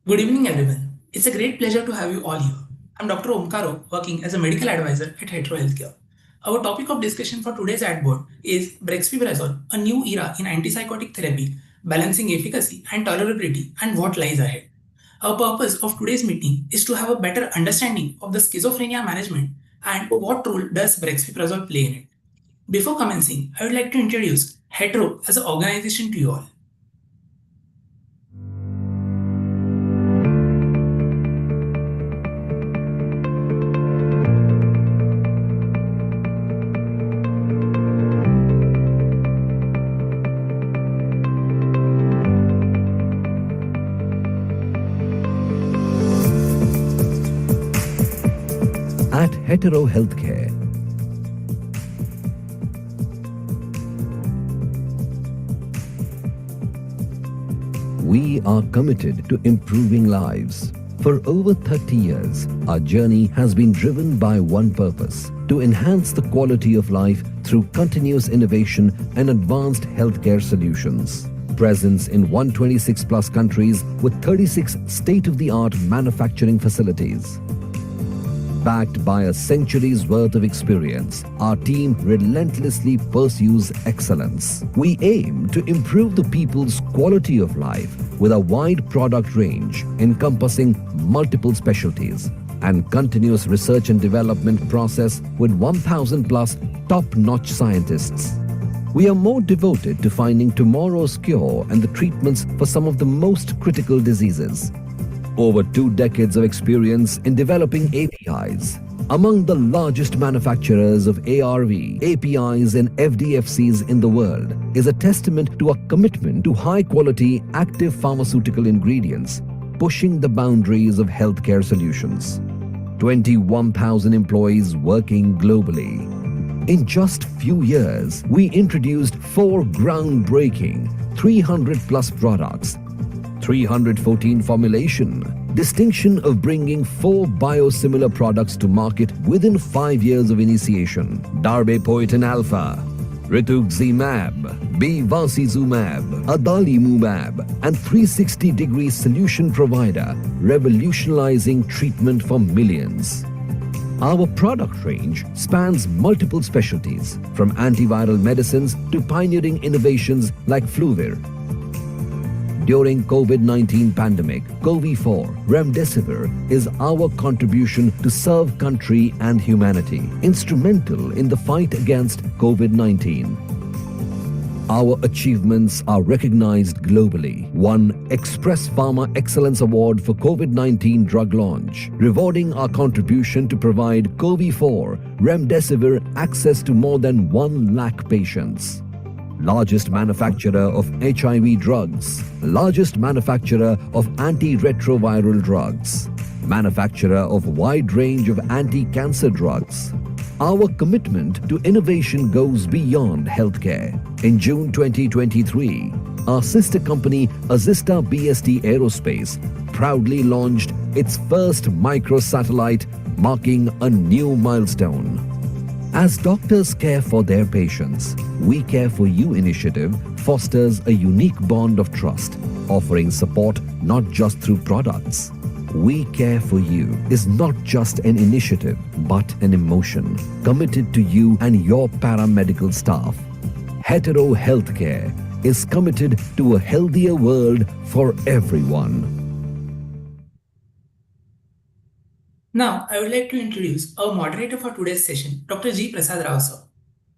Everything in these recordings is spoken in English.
Good evening, everyone. It's a great pleasure to have you all here. I'm Dr. Omkaro, working as a medical advisor at Hetero Healthcare. Our topic of discussion for today's ad board is brexpiprazole, a new era in antipsychotic therapy, balancing efficacy and tolerability, and what lies ahead. Our purpose of today's meeting is to have a better understanding of the schizophrenia management and what role does brexpiprazole play in it. Before commencing, I would like to introduce Hetero as an organization to you all. At Hetero Healthcare, we are committed to improving lives. For over 30 years, our journey has been driven by one purpose: to enhance the quality of life through continuous innovation and advanced healthcare solutions. Presence in 126 plus countries with 36 state-of-the-art manufacturing facilities. Backed by a century's worth of experience, our team relentlessly pursues excellence. We aim to improve the people's quality of life with a wide product range encompassing multiple specialties and continuous research and development process with 1,000 plus top-notch scientists. We are more devoted to finding tomorrow's cure and the treatments for some of the most critical diseases. Over 2 decades of experience in developing APIs. Among the largest manufacturers of ARV, APIs and FDFCs in the world is a testament to our commitment to high-quality active pharmaceutical ingredients, pushing the boundaries of healthcare solutions. 21,000 employees working globally. In just few years, we introduced 4 groundbreaking 300 plus products, 314 formulation, distinction of bringing 4 biosimilar products to market within 5 years of initiation, Darbepoetin Alpha, Rituximab, Bevacizumab, Adalimumab, and 360-degree solution provider, revolutionizing treatment for millions. Our product range spans multiple specialties, from antiviral medicines to pioneering innovations like Fluvir. During COVID-19 pandemic, Covi4 Remdesivir is our contribution to serve country and humanity, instrumental in the fight against COVID-19. Our achievements are recognized globally. Won Express Pharma Excellence Award for COVID-19 drug launch, rewarding our contribution to provide Covi4 Remdesivir access to more than 1 lakh patients. Largest manufacturer of HIV drugs, largest manufacturer of antiretroviral drugs, manufacturer of wide range of anti-cancer drugs. Our commitment to innovation goes beyond healthcare. In June 2023, our sister company Azista BST Aerospace proudly launched its first microsatellite, marking a new milestone. As doctors care for their patients, We Care for You initiative fosters a unique bond of trust, offering support not just through products. We Care for You is not just an initiative, but an emotion committed to you and your paramedical staff. Hetero Healthcare is committed to a healthier world for everyone. Now, I would like to introduce our moderator for today's session, Dr. G. Prasad Rao, sir.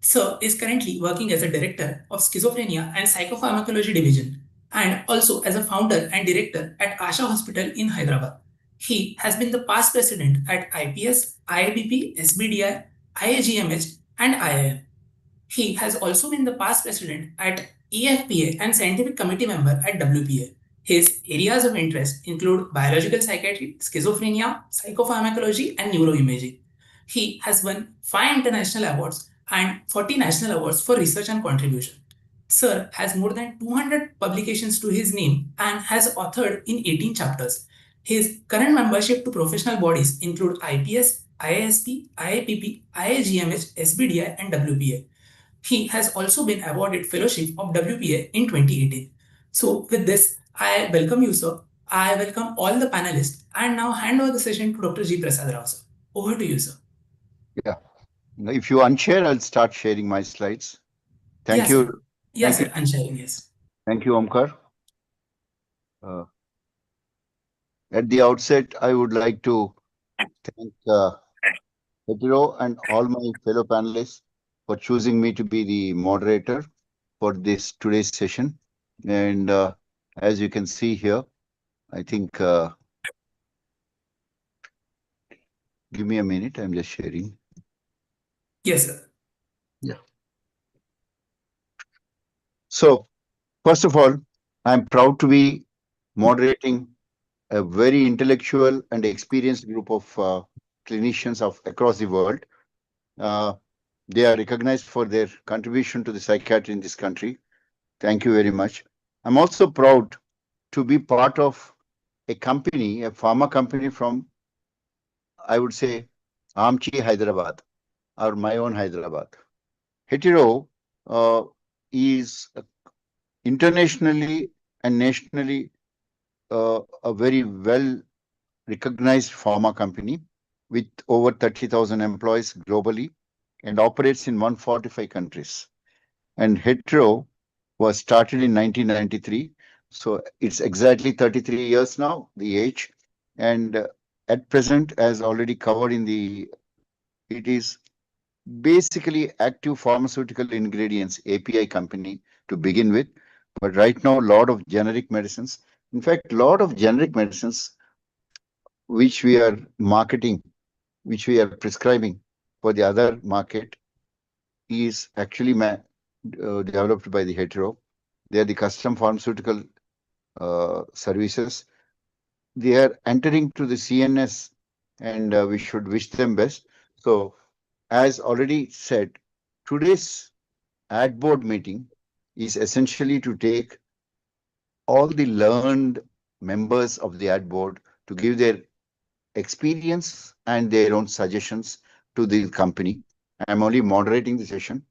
Sir is currently working as a director of Schizophrenia and Psychopharmacology Division and also as a founder and director at Asha Hospital in Hyderabad. He has been the past president at IPS, IIBP, SBDI, IAGMH, and IIM. He has also been the past president at EFPA and scientific committee member at WPA. His areas of interest include biological psychiatry, schizophrenia, psychopharmacology, and neuroimaging. He has won 5 international awards and 40 national awards for research and contribution. Sir has more than 200 publications to his name and has authored in 18 chapters. His current membership to professional bodies include IPS, IASP, IAPP, IAGMH, SBDI, and WPA. He has also been awarded Fellowship of WPA in 2018. So with this, I welcome you, sir. I welcome all the panelists and now hand over the session to Dr. G. Prasad Rao, sir. Over to you, sir. Yeah. If you unshare, I'll start sharing my slides. Thank Yes, sir. you. Yes, Thank you. sir. I'm sharing, yes. Thank you, Omkar. Uh, at the outset, I would like to thank Hetero and all my fellow panelists for choosing me to be the moderator for this today's session. And as you can see here, I think, give me a minute, I'm just sharing. Yes, sir. Yeah. So, first of all, I'm proud to be moderating a very intellectual and experienced group of clinicians of across the world. Uh, they are recognized for their contribution to the psychiatry in this country. Thank you very much. I'm also proud to be part of a company, a pharma company from, I would say, Amchi, Hyderabad, or my own Hyderabad. Hetero is internationally and nationally a very well recognized pharma company with over 30,000 employees globally and operates in 145 countries. And Hetero was started in 1993. So it's exactly 33 years now, the age. And at present, as already covered in the, it is basically active pharmaceutical ingredients API company to begin with. But right now, a lot of generic medicines. In fact, a lot of generic medicines which we are marketing, which we are prescribing for the other market is actually developed by the Hetero. They are the custom pharmaceutical services. They are entering to the CNS, and we should wish them best. So, as already said, today's ad board meeting is essentially to take all the learned members of the ad board to give their experience and their own suggestions to the company. I'm only moderating the session.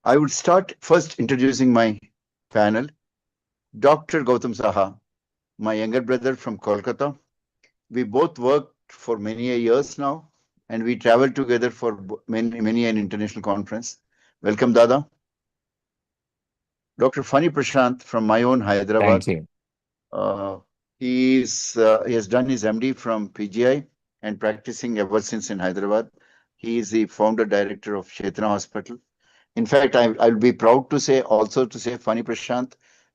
I would start first introducing my panel. Dr. Gautam Saha, my younger brother from Kolkata. We both worked for many years now, and we traveled together for many an international conference. Welcome, Dada. Dr. Fani Prashant from my own Hyderabad. Thank you. Uh, he has done his MD from PGI and practicing ever since in Hyderabad. He is the founder director of Chetna Hospital. In fact, I'll be proud to say also to say Fani Prashant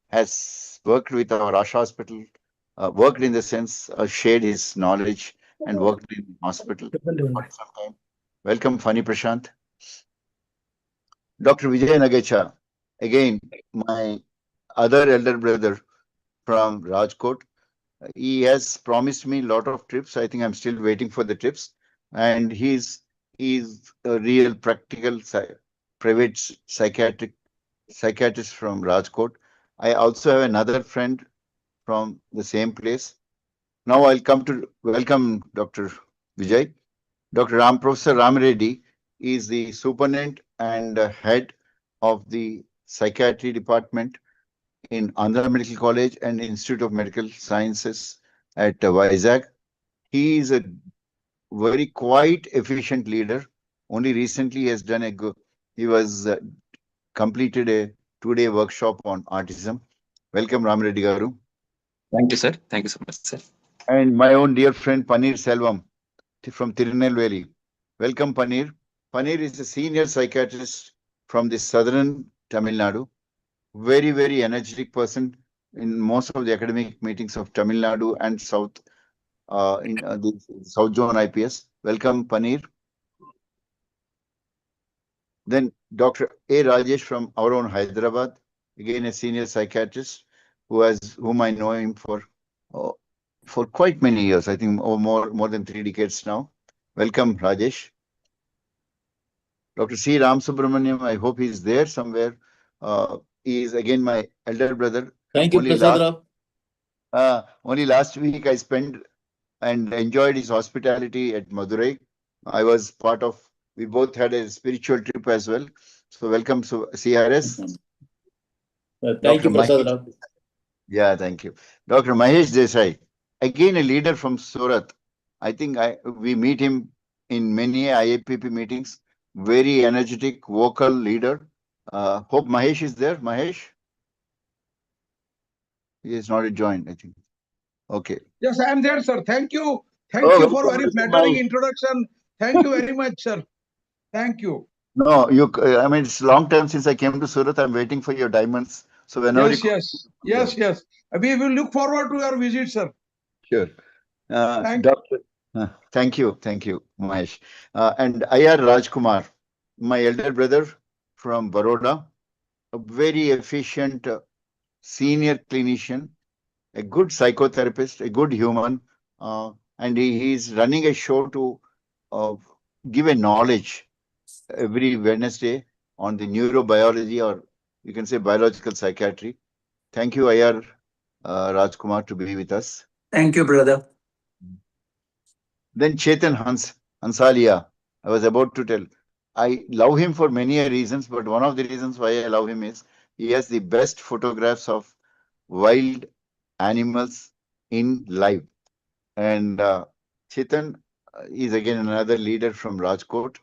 has worked with our Asha Hospital, worked in the sense, shared his knowledge and worked in hospital for quite some time. Welcome, Fani Prashant. Dr. Vijay Nagecha, again, my other elder brother from Rajkot. He has promised me a lot of trips. I think I'm still waiting for the trips. And he's a real practical private psychiatrist from Rajkot. I also have another friend from the same place. Now I'll come to welcome Dr. Vijay. Dr. Professor Ram Reddy is the superintendent and head of the psychiatry department in Andhra Medical College and Institute of Medical Sciences at Vizag. He is a very quite efficient leader. Only recently he has done he was completed a 2-day workshop on autism. Welcome, Ram Reddy Garu. Thank you, sir. Thank you so much, sir. And my own dear friend Panir Selvam from Tirunelveli. Welcome, Panir. Panir is a senior psychiatrist from the southern Tamil Nadu. Very energetic person in most of the academic meetings of Tamil Nadu and South in the South Zone IPS. Welcome, Panir. Then Dr. A. Rajesh from our own Hyderabad, again a senior psychiatrist whom I know him uh, for quite many years. I think more than 3 decades now. Welcome, Rajesh. Dr. C. Ram Subramaniam, I hope he's there somewhere. He is again my elder brother. Thank you, Prasad Rao. Only last week I spent and enjoyed his hospitality at Madurai. I was part of, we both had a spiritual trip as well. So welcome, CRS. Thank you, Prasad Rao. Yeah, thank you. Dr. Mahesh Desai, again a leader from Surat. I think we meet him in many IAPP meetings. Very energetic, vocal leader. Hope Mahesh is there. Mahesh? He is not joined, I think. Okay. Yes, I am there, sir. Thank you. Thank Oh, you for welcome, very welcome, flattering Mahesh. introduction. Thank you very much, sir. Thank you. No, I mean, it's long time since I came to Surat. I'm waiting for your diamonds. So whenever you Yes, come, yes, there. yes, yes. We will look forward to your visit, sir. Sure. Thank Doctor, thank you, Mahesh. And IR Rajkumar, my elder brother from Baroda, a very efficient senior clinician, a good psychotherapist, a good human, and he's running a show to uh, give a knowledge every Wednesday on the neurobiology, or you can say biological psychiatry. Thank you, IR Rajkumar, to be with us. Thank you, brother. Then Chetan Hansalia, I was about to tell. I love him for many reasons, but one of the reasons why I love him is he has the best photographs of wild animals in live. And Chetan is again another leader from Rajkot.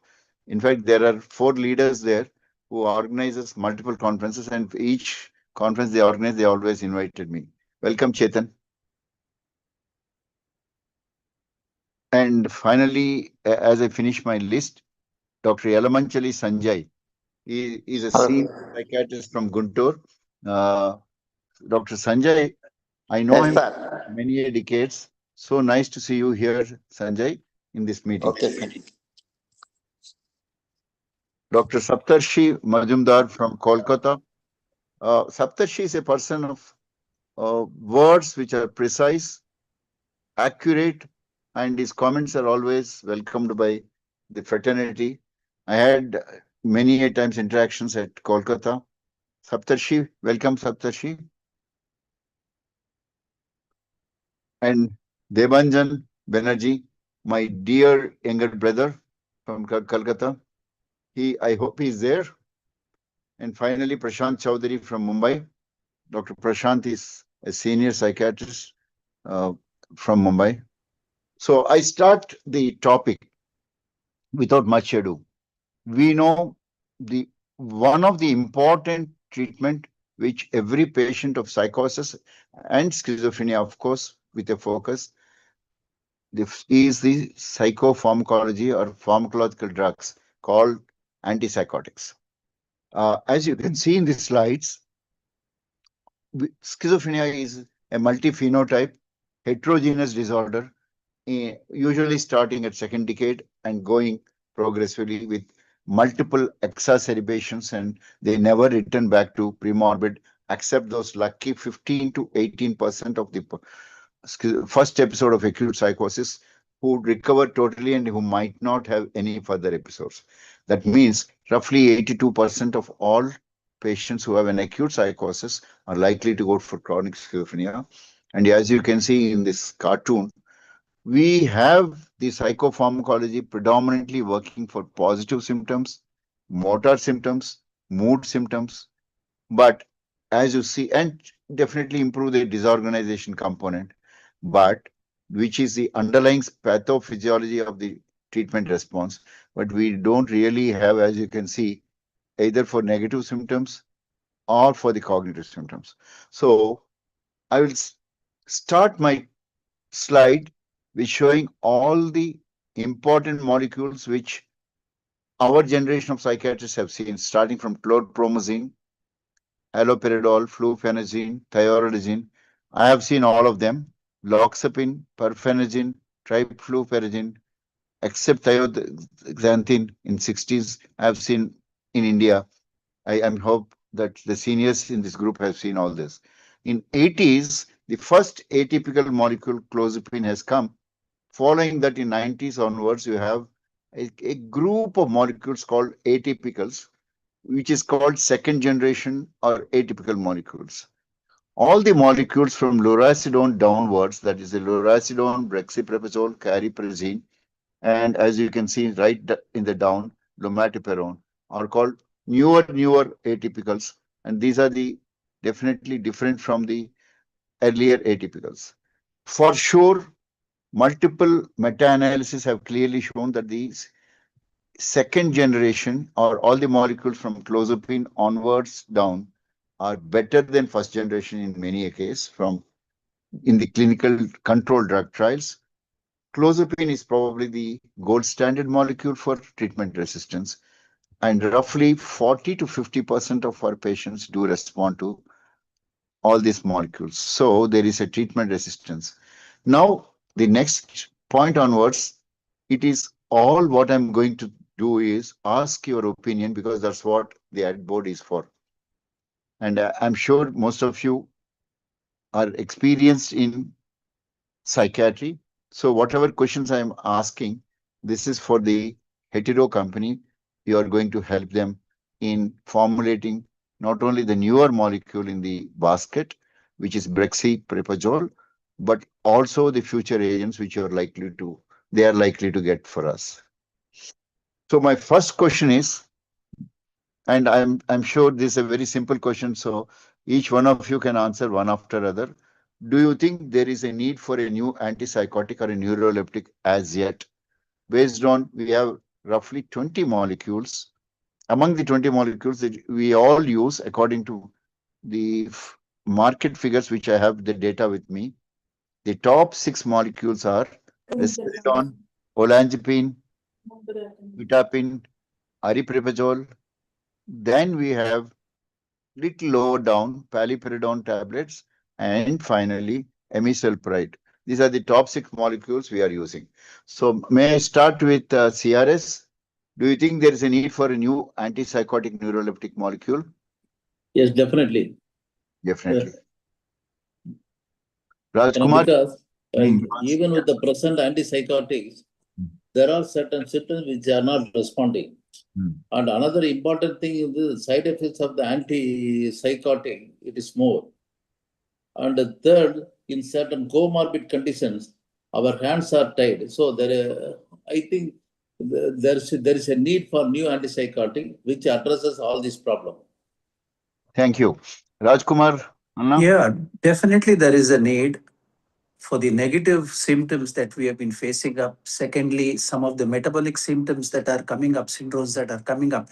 In fact, there are 4 leaders there who organizes multiple conferences, and for each conference they organize, they always invited me. Welcome, Chetan. And finally, as I finish my list, Dr. Yalamanchali Sanjay. He is a senior psychiatrist from Guntur. Uh, Dr. Sanjay, I know Yes, him sir. many decades. So nice to see you here, Sanjay, in this meeting. Okay, fine. Dr. Saptarshi Majumdar from Kolkata. Saptarshi is a person of words which are precise, accurate, and his comments are always welcomed by the fraternity. I had many a times interactions at Kolkata. Saptarshi, welcome, Saptarshi. And Debanjan Banerjee, my dear younger brother from Calcutta. I hope he's there. And finally, Prashant Chowdhury from Mumbai. Dr. Prashant is a senior psychiatrist uh, from Mumbai. So I start the topic without much ado. We know the one of the important treatment which every patient of psychosis and schizophrenia, of course, with a focus, this is the psychopharmacology or pharmacological drugs called antipsychotics. As you can see in the slides, schizophrenia is a multi-phenotype, heterogeneous disorder, usually starting at second decade and going progressively with multiple exacerbations, and they never return back to premorbid, except those lucky 15 to 18% of the first episode of acute psychosis who recover totally and who might not have any further episodes. That means roughly 82% of all patients who have an acute psychosis are likely to go for chronic schizophrenia. And as you can see in this cartoon, we have the psychopharmacology predominantly working for positive symptoms, motor symptoms, mood symptoms, but as you see, and definitely improve the disorganization component, but which is the underlying pathophysiology of the treatment response. But we don't really have, as you can see, either for negative symptoms or for the cognitive symptoms. So I will start my slide with showing all the important molecules which our generation of psychiatrists have seen, starting from chlorpromazine, haloperidol, fluphenazine, thioridazine. I have seen all of them. Loxapine, perfenazine, trifluoperazine, except thioxanthine in 60s, I have seen in India. I hope that the seniors in this group have seen all this. In 80s, the first atypical molecule clozapine has come. Following that, in 90s onwards, you have a group of molecules called atypicals, which is called second generation or atypical molecules. All the molecules from lurasidone downwards, that is the lurasidone, brexpiprazole, cariprazine, and as you can see right in the down, lumateperone, are called newer atypicals, and these are the definitely different from the earlier atypicals. For sure, multiple meta-analyses have clearly shown that these second generation or all the molecules from clozapine onwards down are better than first generation in many a case from in the clinical controlled drug trials. Clozapine is probably the gold standard molecule for treatment resistance, and roughly 40 to 50% of our patients do respond to all these molecules. So there is a treatment resistance. Now, the next point onwards, it is all what I'm going to do is ask your opinion because that's what the ad board is for. And I'm sure most of you are experienced in psychiatry. So whatever questions I'm asking, this is for the hetero company. You are going to help them in formulating not only the newer molecule in the basket, which is brexpiprazole, but also the future agents which they are likely to get for us. So my first question is, and I'm sure this is a very simple question, so each one of you can answer one after other. Do you think there is a need for a new antipsychotic or a neuroleptic as yet? Based on we have roughly 20 molecules. Among the 20 molecules that we all use according to the market figures, which I have the data with me, the top 6 molecules are risperidone, olanzapine, quetiapine, aripiprazole. Then we have little lower down paliperidone tablets, and finally amisulpride. These are the top 6 molecules we are using. So may I start with CRS? Do you think there is a need for a new antipsychotic neuroleptic molecule? Yes, definitely. Definitely. Because Hmm. even with the present antipsychotics, there are certain symptoms which are not responding. And another important thing is the side effects of the antipsychotic, it is more. And the third, in certain comorbid conditions, our hands are tied. So I think there is a need for new antipsychotic which addresses all these problems. Thank you. Rajkumar, Anna? Yeah, definitely there is a need for the negative symptoms that we have been facing up. Secondly, some of the metabolic symptoms that are coming up, syndromes that are coming up,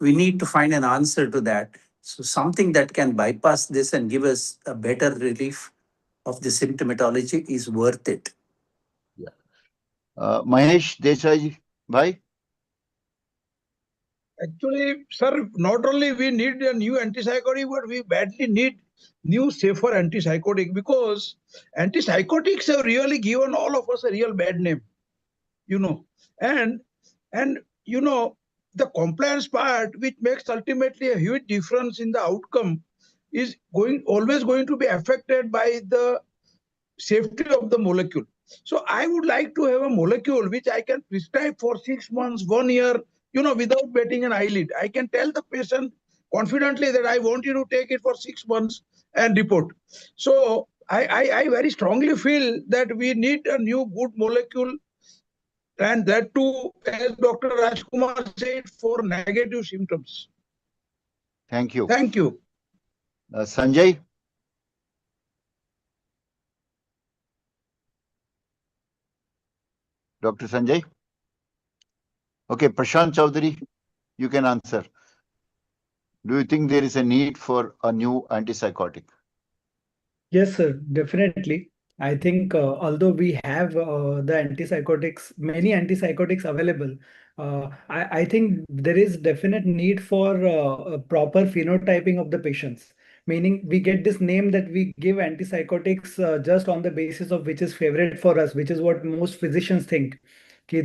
we need to find an answer to that. So something that can bypass this and give us a better relief of the symptomatology is worth it. Yeah. Mahesh Desai, bhai? Actually, sir, not only we need a new antipsychotic, but we badly need new safer antipsychotic because antipsychotics have really given all of us a real bad name, and the compliance part, which makes ultimately a huge difference in the outcome, is always going to be affected by the safety of the molecule. So I would like to have a molecule which I can prescribe for 6 months, 1 year, without betting an eyelid. I can tell the patient confidently that I want you to take it for 6 months and report. So I very strongly feel that we need a new good molecule, and that too, as Dr. Rajkumar said, for negative symptoms. Thank you. Thank you. Sanjay? Dr. Sanjay? Okay, Prashant Chaudhary, you can answer. Do you think there is a need for a new antipsychotic? Yes, sir, definitely. I think although we have the antipsychotics, many antipsychotics available, I think there is definite need for a proper phenotyping of the patients. Meaning we get this name that we give antipsychotics just on the basis of which is favorite for us, which is what most physicians think. Okay,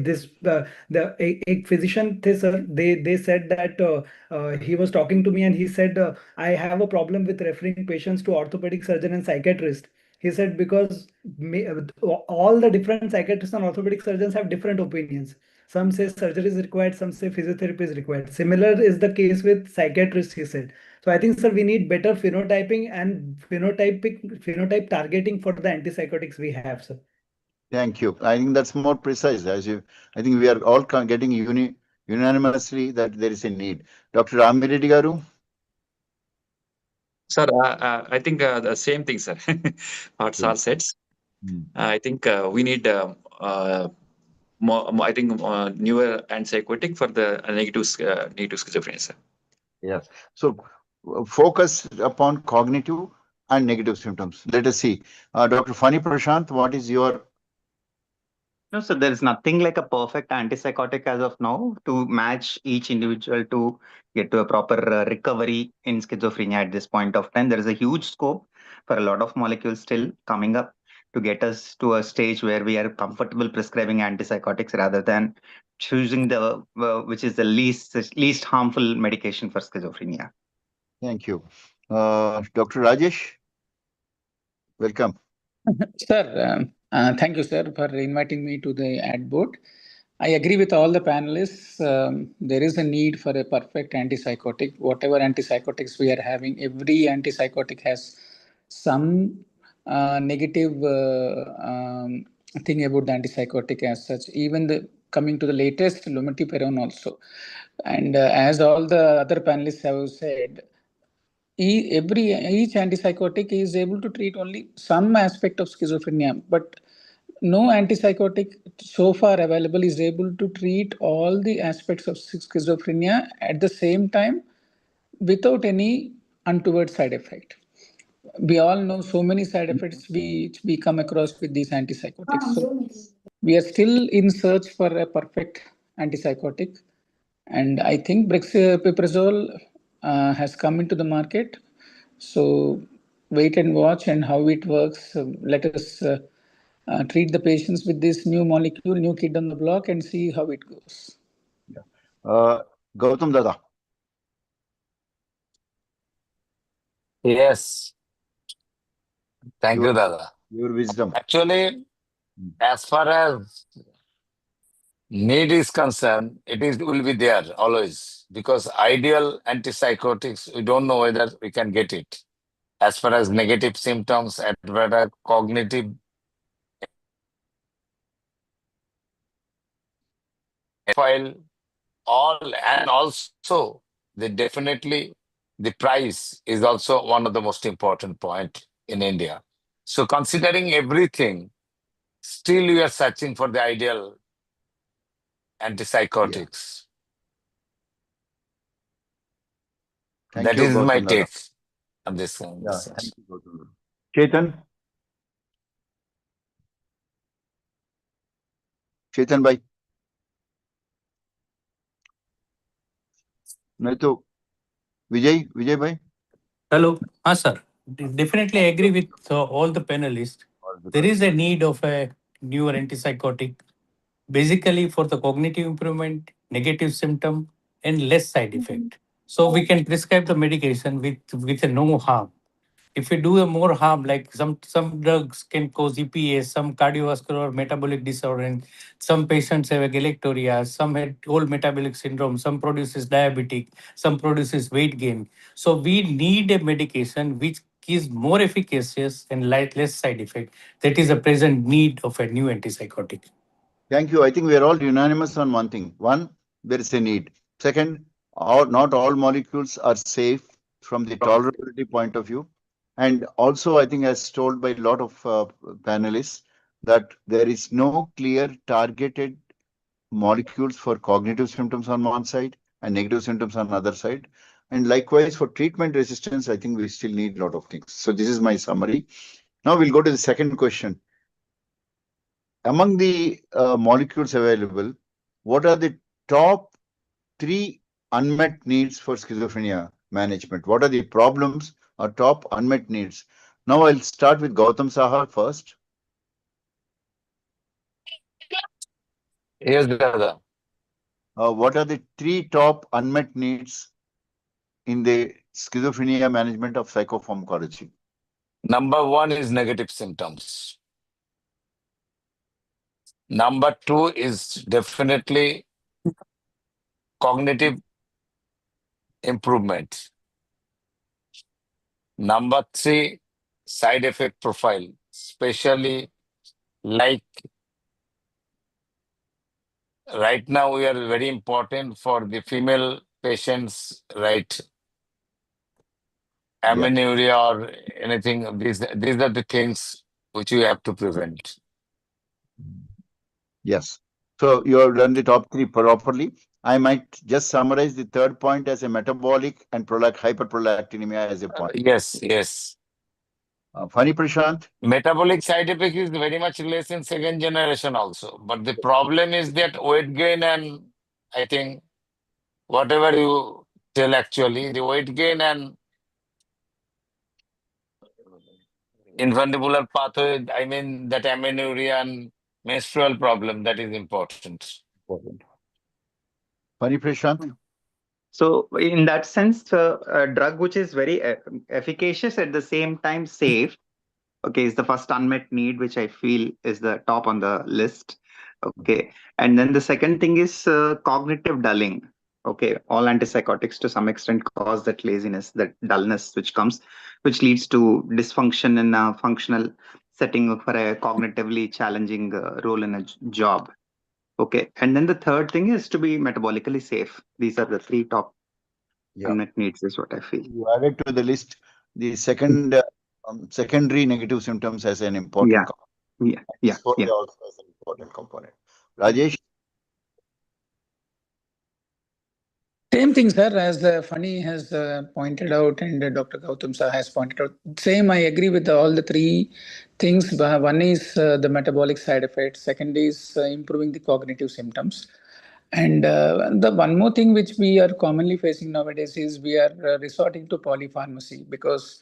a physician, sir, they said that he was talking to me and he said I have a problem with referring patients to orthopedic surgeon and psychiatrist. He said because all the different psychiatrists and orthopedic surgeons have different opinions. Some say surgery is required, some say physiotherapy is required. Similar is the case with psychiatrists, he said. So I think, sir, we need better phenotyping and phenotype targeting for the antipsychotics we have, sir. Thank you. I think that's more precise. I think we are all getting unanimously that there is a need. Dr. Amireddy Garu? Sir, I think the same thing, sir. What sir said. I think we need I think newer antipsychotic for the negative schizophrenia, sir. Yes. So focus upon cognitive and negative symptoms. Let us see. Dr. Fani Prashant, what is your... No, so there is nothing like a perfect antipsychotic as of now to match each individual to get to a proper recovery in schizophrenia at this point of time. There is a huge scope for a lot of molecules still coming up to get us to a stage where we are comfortable prescribing antipsychotics rather than choosing the which is the least harmful medication for schizophrenia. Thank you. Dr. Rajesh, welcome. Sir, thank you, sir, for inviting me to the ad board. I agree with all the panelists. There is a need for a perfect antipsychotic. Whatever antipsychotics we are having, every antipsychotic has some negative thing about the antipsychotic as such. Even the coming to the latest lumateperone also, and as all the other panelists have said, each antipsychotic is able to treat only some aspect of schizophrenia, but no antipsychotic so far available is able to treat all the aspects of schizophrenia at the same time without any untoward side effect. We all know so many side effects we come across with these antipsychotics. So we are still in search for a perfect antipsychotic, and I think brexpiprazole has come into the market. So wait and watch and how it works. Let us treat the patients with this new molecule, new kid on the block, and see how it goes. Gautam Dada. Yes. Thank you, Dada. Your wisdom. Actually, as far as need is concerned, will be there always because ideal antipsychotics, we don't know whether we can get it. As far as negative symptoms, as far as cognitive file, all, and also the price is also one of the most important point in India. So considering everything, still we are searching for the ideal antipsychotics. Thank That you, is my Gautam Dada. take on this thing. Yeah, thank you, Gautam Dada. Chetan. Chetan bhai. नहीं तो विजय भाई. Hello. Sir. Definitely I agree with all the panelists. There is a need of a newer antipsychotic, basically for the cognitive improvement, negative symptom, and less side effect. So we can prescribe the medication with a no harm. If we do a more harm, like some drugs can cause EPA, some cardiovascular or metabolic disorder, and some patients have a galactoria, some had whole metabolic syndrome, some produces diabetic, some produces weight gain. So we need a medication which is more efficacious and less side effect. That is a present need of a new antipsychotic. Thank you. I think we are all unanimous on one thing. One, there is a need. Second, not all molecules are safe from the tolerability point of view. And also, I think, as told by a lot of panelists, that there is no clear targeted molecules for cognitive symptoms on one side and negative symptoms on the other side. And likewise, for treatment resistance, I think we still need a lot of things. So this is my summary. Now we'll go to the second question. Among the molecules available, what are the top 3 unmet needs for schizophrenia management? What are the problems or top unmet needs? Now I'll start with Gautam Saha first. Yes, brother. What are the 3 top unmet needs in the schizophrenia management of psychopharmacology? Number 1 is negative symptoms. Number 2 is definitely cognitive improvement. Number 3, side effect profile, especially like right now we are very important for the female patients, right? amenorrhea or anything. These are the things which you have to prevent. Yes. So you have done the top three properly. I might just summarize the third point as a metabolic and hyperprolactinemia as a point. Yes. Funny, Prashant? Metabolic side effect is very much less in second generation also. But the problem is that weight gain, and I think whatever you tell actually, the weight gain and infundibular pathway, I mean that amenorrhea and menstrual problem, that is important. Funny, Prashant? So in that sense, a drug which is very efficacious at the same time safe, okay, is the first unmet need, which I feel is the top on the list. Okay, and then the second thing is cognitive dulling. Okay, all antipsychotics to some extent cause that laziness, that dullness, which leads to dysfunction in a functional setting for a cognitively challenging role in a job. Okay, and then the third thing is to be metabolically safe. These are the three top unmet needs, is what I feel. You added to the list the secondary negative symptoms as an important component. Dysphoria also as an important component. Rajesh? Same thing, sir, as Fani has pointed out and Dr. Gautam Sir has pointed out. Same, I agree with all the three things. One is the metabolic side effects. Second is improving the cognitive symptoms. And the one more thing which we are commonly facing nowadays is we are resorting to polypharmacy because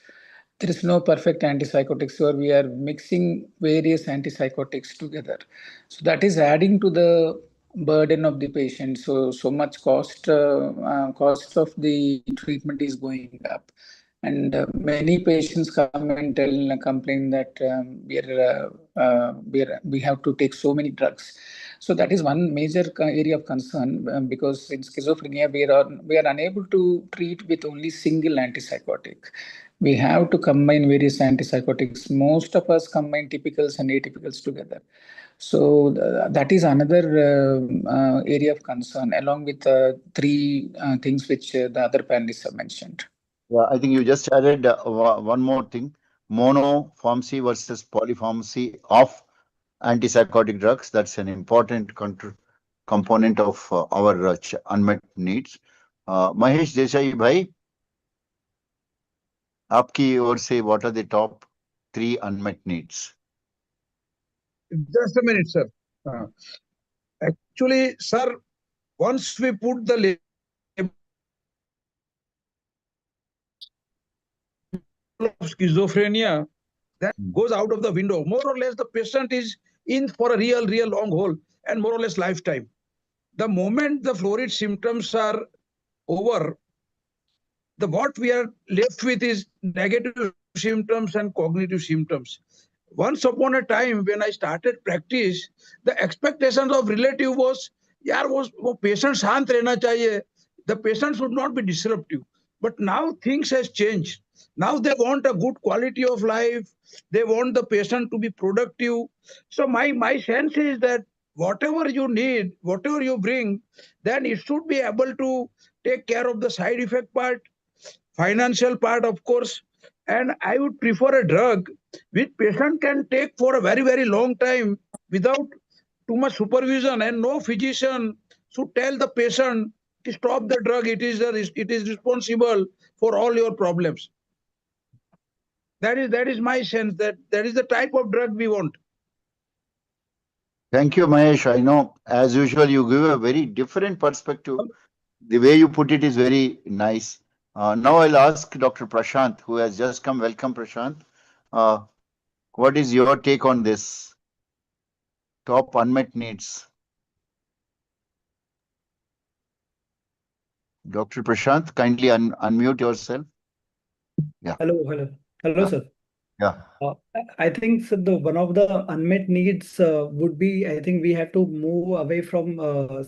there is no perfect antipsychotics, so we are mixing various antipsychotics together. So that is adding to the burden of the patient. So much cost of the treatment is going up, and many patients come and complain that we have to take so many drugs. So that is one major area of concern because in schizophrenia we are unable to treat with only single antipsychotic. We have to combine various antipsychotics. Most of us combine typicals and atypicals together. So that is another area of concern, along with three things which the other panelists have mentioned. Yeah, I think you just added one more thing: monopharmacy versus polypharmacy of antipsychotic drugs. That's an important component of our unmet needs. Mahesh Desai bhai, आपकी ओर से what are the top three unmet needs? Just a minute, sir. Actually, sir, once we put the label of schizophrenia, that goes out of the window. More or less, the patient is in for a real long haul and more or less lifetime. The moment the florid symptoms are over, what we are left with is negative symptoms and cognitive symptoms. Once upon a time, when I started practice, the expectations of relative was, यार वो patient शांत रहना चाहिए. The patient should not be disruptive. But now things has changed. Now they want a good quality of life. They want the patient to be productive. So my sense is that whatever you need, whatever you bring, then it should be able to take care of the side effect part, financial part, of course. And I would prefer a drug which patient can take for a very long time without too much supervision, and no physician should tell the patient to stop the drug. It is responsible for all your problems. That is my sense, that is the type of drug we want. Thank you, Mahesh. I know, as usual, you give a very different perspective. The way you put it is very nice. Now I'll ask Dr. Prashant, who has just come. Welcome, Prashant. What is your take on this? Top unmet needs. Dr. Prashant, kindly unmute yourself. Yeah. Hello, sir. Yeah. I think so one of the unmet needs would be, I think we have to move away from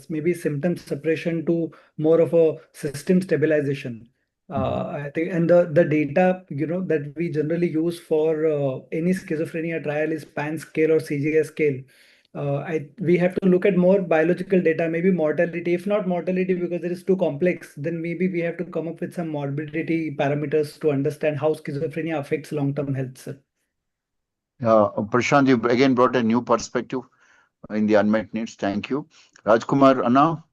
maybe symptom suppression to more of a system stabilization. I think, and the data that we generally use for any schizophrenia trial is PAN scale or CGI scale. we have to look at more biological data, maybe mortality. If not mortality, because it is too complex, then maybe we have to come up with some morbidity parameters to understand how schizophrenia affects long-term health, sir. Prashant, you again brought a new perspective in the unmet needs. Thank you. Rajkumar, Anna?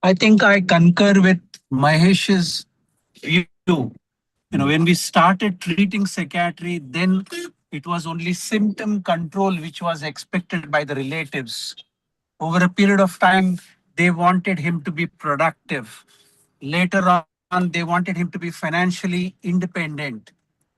I think I concur with Mahesh's view. When we started treating psychiatry, then it was only symptom control which was expected by the relatives. Over a period of time, they wanted him to be productive. Later on, they wanted him to be financially independent.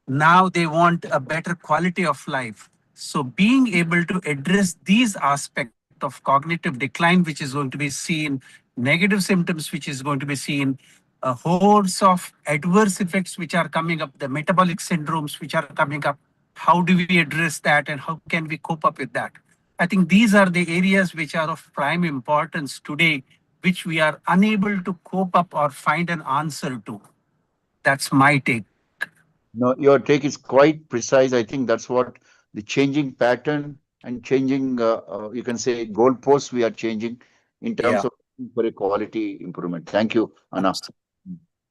Now they want a better quality of life. So being able to address these aspects of cognitive decline, which is going to be seen, negative symptoms, which is going to be seen, a host of adverse effects which are coming up, the metabolic syndromes which are coming up. How do we address that and how can we cope up with that? I think these are the areas which are of prime importance today, which we are unable to cope up or find an answer to. That's my take. No, your take is quite precise. I think that's what the changing pattern and changing, you can say, goalposts we are changing in terms of for a quality improvement. Thank you, Anna.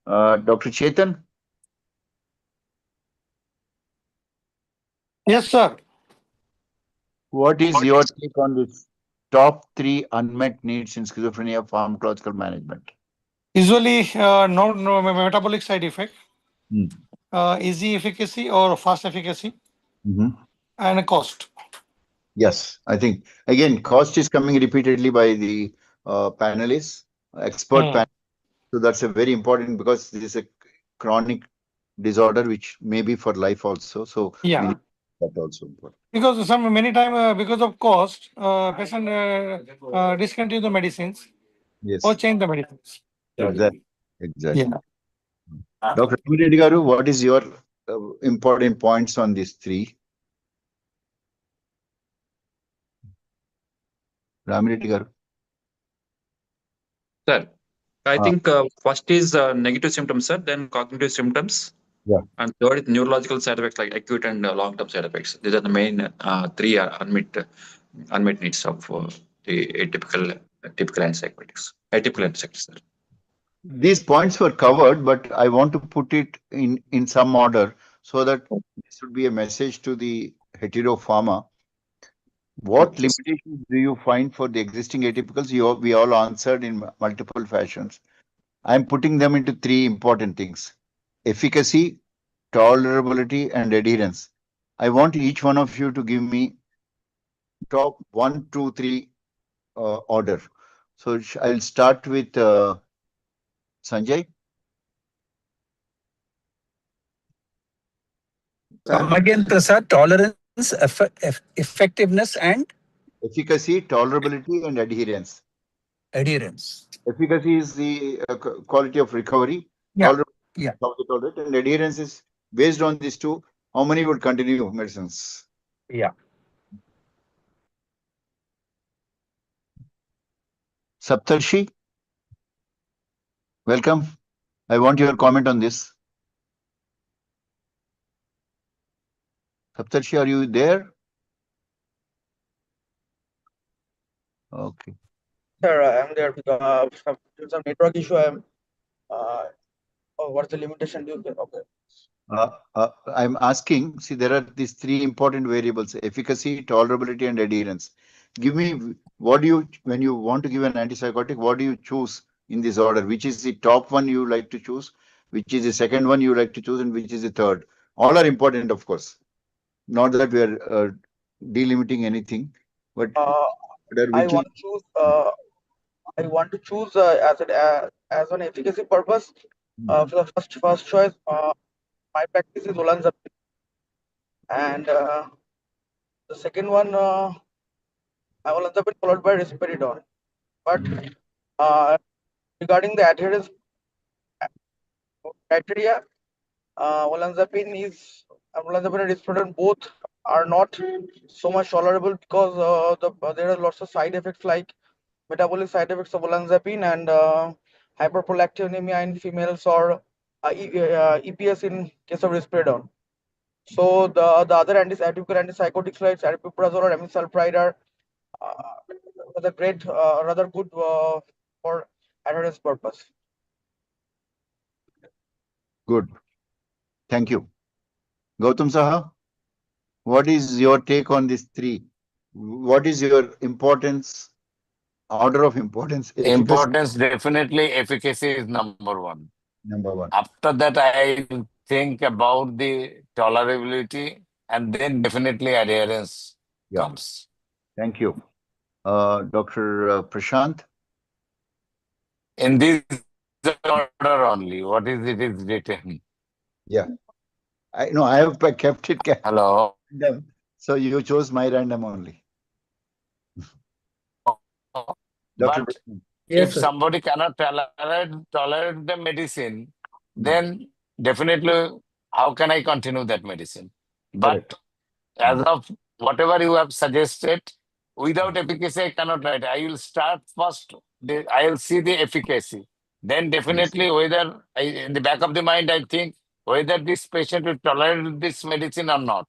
Dr. Chetan? Yes, sir. What is your take on this top 3 unmet needs in schizophrenia pharmacological management? Usually, no metabolic side effect, easy efficacy or fast efficacy, and cost. Yes, I think again, cost is coming repeatedly by the panelists, expert panel. So that's a very important because this is a chronic disorder which may be for life also. So we need that also important. Because many times because of cost, patient discontinue the medicines or change the medicines. Exactly. Dr. Reddy Garu, what is your important points on these 3? Ramireddy Garu. Sir, I think first is negative symptoms, sir, then cognitive symptoms. Yeah. And third is neurological side effects like acute and long-term side effects. These are the main 3 unmet needs of the typical antipsychotics. Atypical antipsychotics, sir. These points were covered, but I want to put it in some order so that this would be a message to the heteropharma. What limitations do you find for the existing atypicals? We all answered in multiple fashions. I'm putting them into 3 important things: efficacy, tolerability, and adherence. I want each one of you to give me top 1, 2, 3 order. So I'll start with Sanjay. Come again, Prasad. Tolerance, effectiveness, and Efficacy, tolerability, and adherence. adherence. Efficacy is the quality of recovery. Yeah. Tolerability, and adherence is based on these 2. How many would continue medicines? Yeah. Saptarshi, welcome. I want your comment on this. Saptarshi, are you there? Okay. Sir, I'm there because some network issue. What's the limitation? Okay. I'm asking, see, there are these 3 important variables: efficacy, tolerability, and adherence. Give me, when you want to give an antipsychotic, what do you choose in this order? Which is the top one you like to choose? Which is the second one you like to choose? And which is the third? All are important, of course. Not that we are delimiting anything, but I want to choose as an efficacy purpose. For the first choice, my practice is olanzapine, and the second one, olanzapine followed by risperidone. But regarding the adherence criteria, olanzapine and risperidone both are not so much tolerable because there are lots of side effects like metabolic side effects of olanzapine and hyperprolactinemia in females or EPS in case of risperidone. So the other atypical antipsychotics like aripiprazole or amisulpride are rather good for adherence purpose. Good. Thank you. Gautam Saha, what is your take on these three? What is your importance, order of importance? Efficacy, Importance, definitely efficacy is number one. number one. After that, I think about the tolerability, and then definitely adherence comes. Thank you. Dr. Prashant? In this order only, what is it is written. Yeah. I know I have kept it Hello. random. So you chose my random only. Dr. But Prashant. Yes, if sir. somebody cannot tolerate the medicine, then definitely how can I continue that medicine? But as of whatever you have suggested, without efficacy, I cannot write. I will start first. I will see the efficacy. Then definitely whether in the back of the mind, I think whether this patient will tolerate this medicine or not.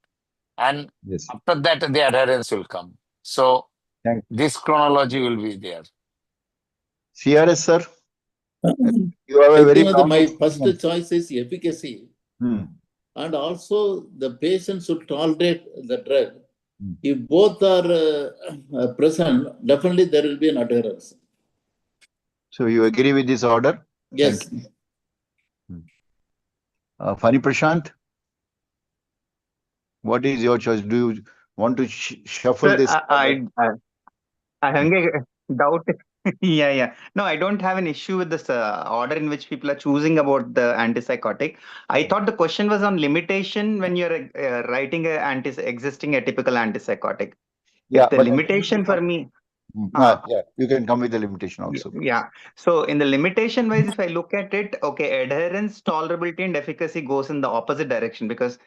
And after that, the adherence will come. So this chronology will be there. CRS, sir? You have a I very think long my first experience. choice is efficacy. And also the patient should tolerate the drug. If both are present, definitely there will be an adherence. So you agree with this order? Yes. Funny Prashant? What is your choice? Do you want to shuffle Sir, this? I have a doubt. Yeah. No, I don't have an issue with this order in which people are choosing about the antipsychotic. I thought the question was on limitation when you're writing existing atypical antipsychotic. Yeah, If the but limitation for me, yeah, you can come with the limitation also. yeah. So in the limitation wise, if I look at it, okay, adherence, tolerability, and efficacy goes in the opposite direction because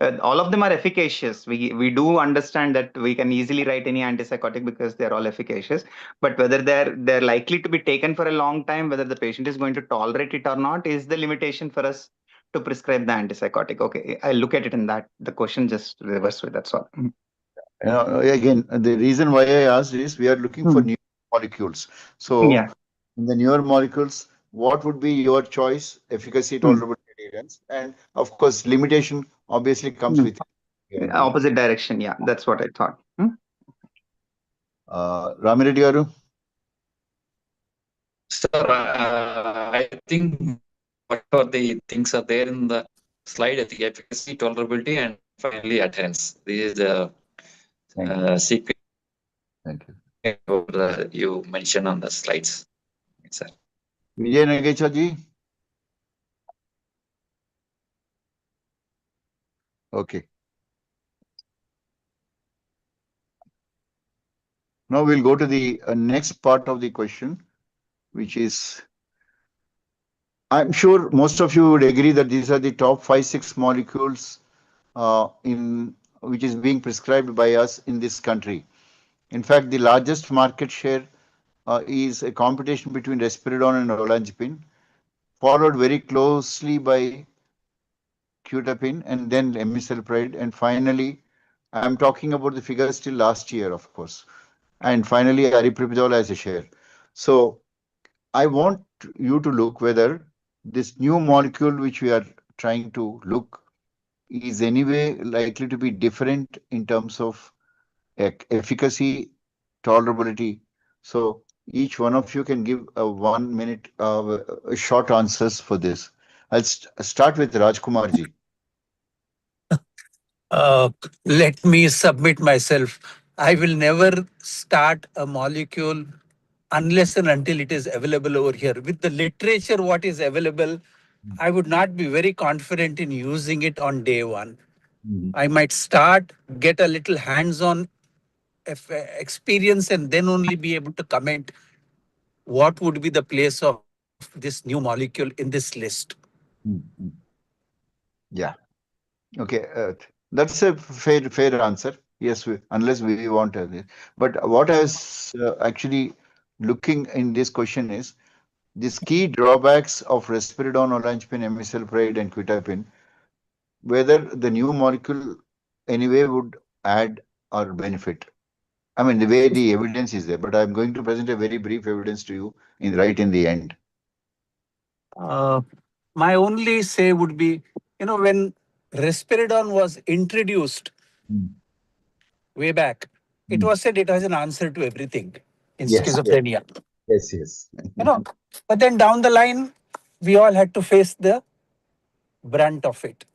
all of them are efficacious. We do understand that we can easily write any antipsychotic because they're all efficacious. But whether they're likely to be taken for a long time, whether the patient is going to tolerate it or not, is the limitation for us to prescribe the antipsychotic. Okay, I look at it in that. The question just reverse with that's all. Again, the reason why I asked is we are looking for new molecules. So in the newer molecules, what would be your choice? Efficacy, tolerability, adherence, and of course, limitation obviously comes with Opposite direction. Yeah, that's what I thought. Ramireddy garu? Sir, I think whatever the things are there in the slide, I think efficacy, tolerability, and finally adherence. This is the sequence. Thank you. You mentioned on the slides. Sir. Vijay Nagecha ji? Okay. Now we'll go to the next part of the question, which is, I'm sure most of you would agree that these are the top 5-6 molecules which is being prescribed by us in this country. In fact, the largest market share is a competition between risperidone and olanzapine, followed very closely by quetiapine and then amisulpride, and finally, I'm talking about the figures till last year, of course, and finally aripiprazole as a share. So I want you to look whether this new molecule which we are trying to look is anyway likely to be different in terms of efficacy, tolerability. So each one of you can give a 1 minute short answers for this. I'll start with Rajkumar ji. Let me submit myself. I will never start a molecule unless and until it is available over here. With the literature, what is available, I would not be very confident in using it on day one. I might start, get a little hands-on experience, and then only be able to comment what would be the place of this new molecule in this list. Yeah. Okay. That's a fair answer. Yes, unless we want to. But what I was actually looking in this question is these key drawbacks of risperidone, olanzapine, amisulpride, and quetiapine. whether the new molecule anyway would add or benefit. I mean, the way the evidence is there, but I'm going to present a very brief evidence to you right in the end. My only say would be, when risperidone was introduced way back, it was said it has an answer to everything in schizophrenia. Yes. But then down the line, we all had to face the brunt of it.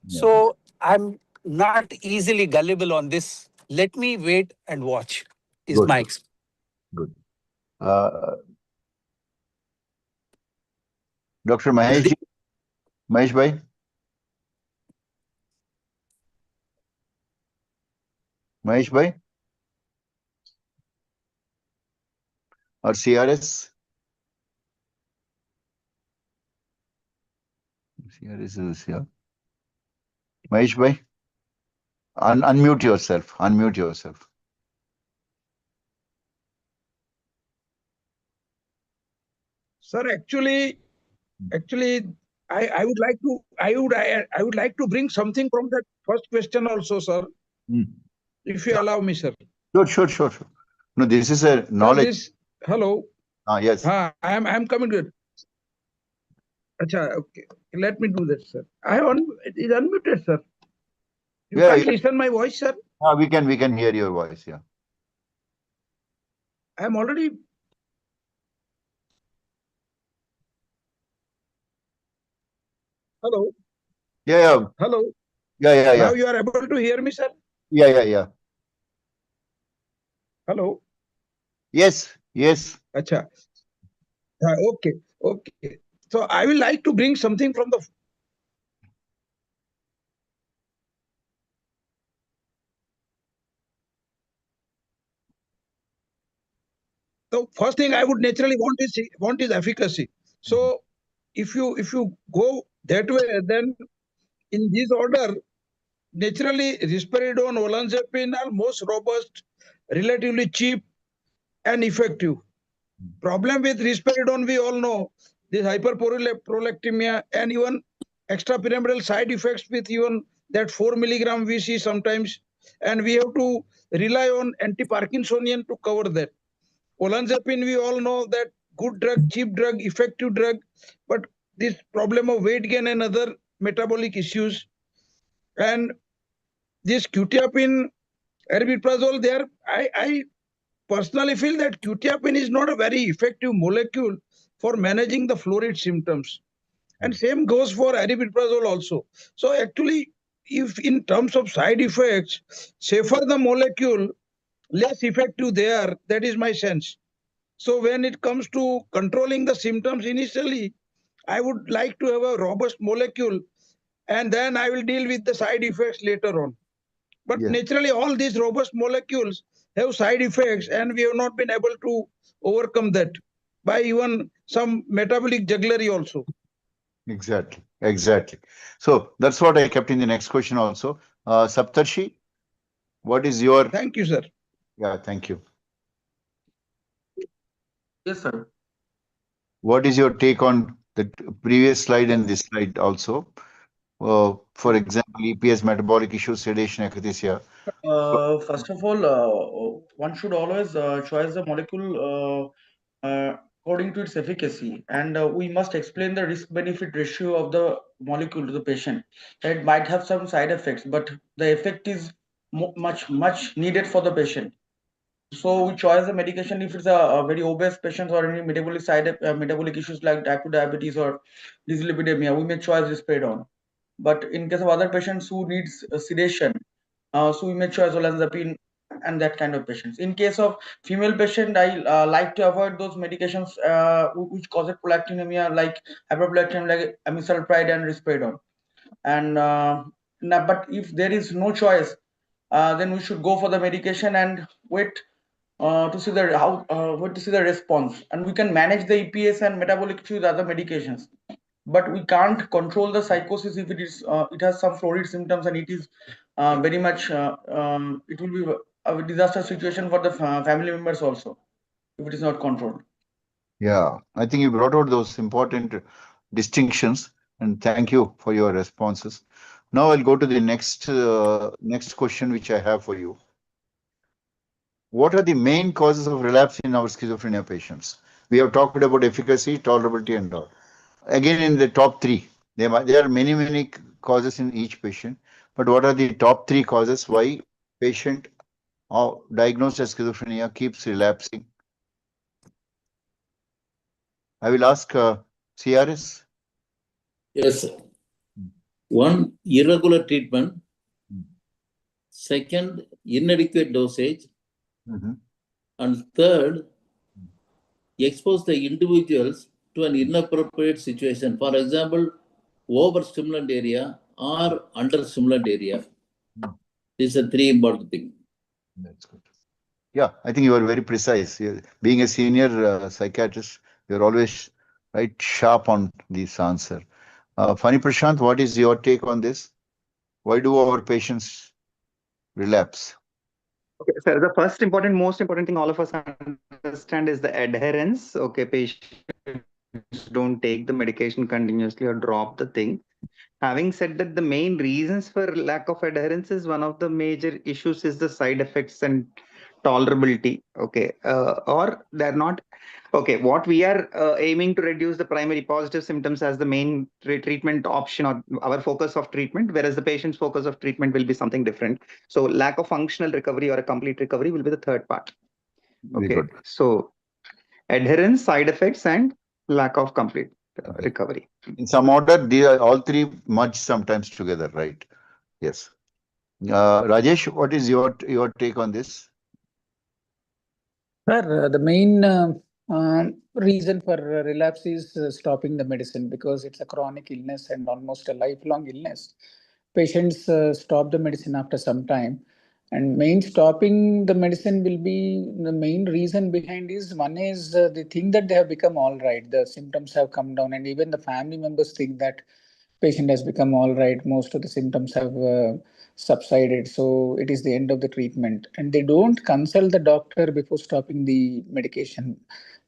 So I'm not easily gullible on this. Let me wait and watch, is my experience. Good. Dr. Mahesh bhai? Mahesh bhai? Or CRS? CRS is here. Mahesh bhai? Unmute yourself. Sir, actually, I would like to bring something from that first question also, sir. If you allow me, sir. Sure. No, this is a knowledge. Hello. Yes. I am coming to it. Acha, okay. Let me do that, sir. It is unmuted, sir. You can't listen my voice, sir. We can hear your voice, yeah. I am already. Hello. Yeah. Hello. Yeah. Now you are able to hear me, sir? Yeah. Hello. Yes. Acha. Okay. So I will like to bring something from the. The first thing I would naturally want is efficacy. So if you go that way, then in this order, naturally risperidone, olanzapine are most robust, relatively cheap, and effective. Problem with risperidone, we all know, this hyperprolactemia and even extrapyramidal side effects with even that 4 milligram we see sometimes, and we have to rely on anti-Parkinsonian to cover that. Olanzapine, we all know that good drug, cheap drug, effective drug, but this problem of weight gain and other metabolic issues, and this quetiapine, aripiprazole, there, I personally feel that quetiapine is not a very effective molecule for managing the florid symptoms. And same goes for aripiprazole also. So actually, if in terms of side effects, safer the molecule, less effective they are. That is my sense. So when it comes to controlling the symptoms initially, I would like to have a robust molecule, and then I will deal with the side effects later on. But naturally, all these robust molecules have side effects, and we have not been able to overcome that by even some metabolic jugglery also. Exactly. So that's what I kept in the next question also. Saptarshi, what is your... Thank you, sir. Yeah, thank you. Yes, sir. What is your take on the previous slide and this slide also? For example, EPS, metabolic issues, sedation, akathisia. First of all, one should always choose the molecule according to its efficacy, and we must explain the risk-benefit ratio of the molecule to the patient. It might have some side effects, but the effect is much needed for the patient. So we choose the medication if it's a very obese patient or any metabolic issues like type 2 diabetes or dyslipidemia, we may choose risperidone. But in case of other patients who needs sedation, so we may choose olanzapine and that kind of patients. In case of female patient, I like to avoid those medications which cause prolactinemia like hyperprolactinemia like amisulpride and risperidone. And but if there is no choice, then we should go for the medication and wait to see the response, and we can manage the EPS and metabolic issues with other medications, but we can't control the psychosis if it has some florid symptoms, and it is very much it will be a disaster situation for the family members also if it is not controlled. Yeah, I think you brought out those important distinctions, and thank you for your responses. Now I'll go to the next question which I have for you. What are the main causes of relapse in our schizophrenia patients? We have talked about efficacy, tolerability, and all. Again, in the top three, there are many causes in each patient. But what are the top three causes why patient diagnosed as schizophrenia keeps relapsing? I will ask CRS. Yes, sir. One, irregular treatment. Second, inadequate dosage. And third, expose the individuals to an inappropriate situation. For example, overstimulant area or understimulant area. These are three important things. That's good. Yeah, I think you are very precise. Being a senior psychiatrist, you're always right sharp on this answer. Funny Prashant, what is your take on this? Why do our patients relapse? Okay, so the most important thing all of us understand is the adherence. Okay, patients don't take the medication continuously or drop the thing. Having said that, the main reasons for lack of adherence is one of the major issues is the side effects and tolerability. Okay, or they're not. Okay, what we are aiming to reduce the primary positive symptoms as the main treatment option or our focus of treatment, whereas the patient's focus of treatment will be something different. So lack of functional recovery or a complete recovery will be the third part. Okay, so adherence, side effects, and lack of complete recovery. In some order, all three merge sometimes together, right? Yes. Rajesh, what is your take on this? Sir, the main reason for relapse is stopping the medicine because it's a chronic illness and almost a lifelong illness. Patients stop the medicine after some time, and main stopping the medicine will be the main reason behind is one is they think that they have become all right, the symptoms have come down, and even the family members think that patient has become all right, most of the symptoms have subsided, so it is the end of the treatment, and they don't consult the doctor before stopping the medication.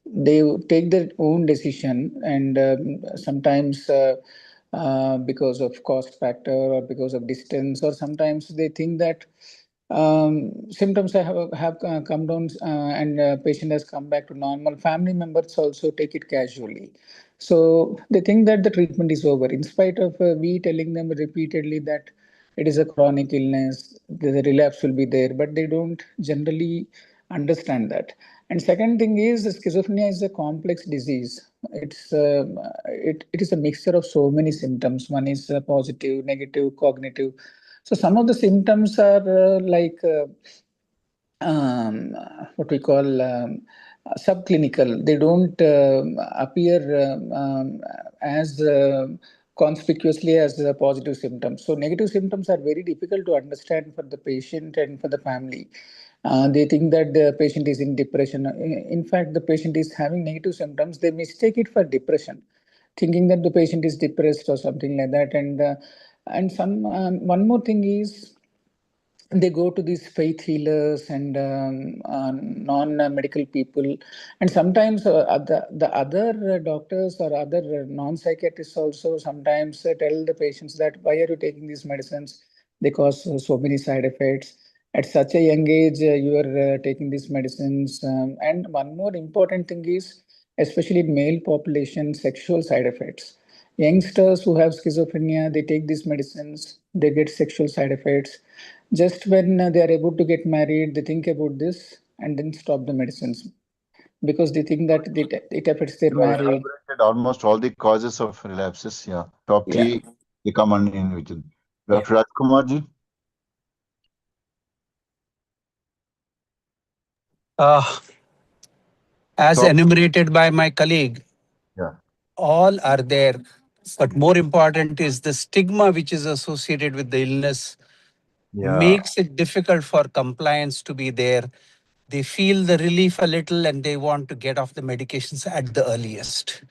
They take their own decision, and sometimes because of cost factor or because of distance, or sometimes they think that symptoms have come down and patient has come back to normal. Family members also take it casually. So they think that the treatment is over, in spite of we telling them repeatedly that it is a chronic illness, the relapse will be there, but they don't generally understand that. And second thing is, schizophrenia is a complex disease. It is a mixture of so many symptoms. One is positive, negative, cognitive. So some of the symptoms are what we call subclinical. They don't appear as conspicuously as the positive symptoms. So negative symptoms are very difficult to understand for the patient and for the family. They think that the patient is in depression. In fact, the patient is having negative symptoms. They mistake it for depression, thinking that the patient is depressed or something like that. And some one more thing is, they go to these faith healers and non-medical people, and sometimes the other doctors or other non-psychiatrists also sometimes tell the patients that why are you taking these medicines, they cause so many side effects at such a young age, you are taking these medicines. And one more important thing is, especially in male population, sexual side effects. Youngsters who have schizophrenia, they take these medicines, they get sexual side effects. Just when they are able to get married, they think about this and then stop the medicines because they think that it affects their marriage. Almost all the causes of relapses. Yeah, top three, they come in with Dr. Rajkumarji. As enumerated by my colleague, all are there. But more important is the stigma which is associated with the illness makes it difficult for compliance to be there. They feel the relief a little and they want to get off the medications at the earliest.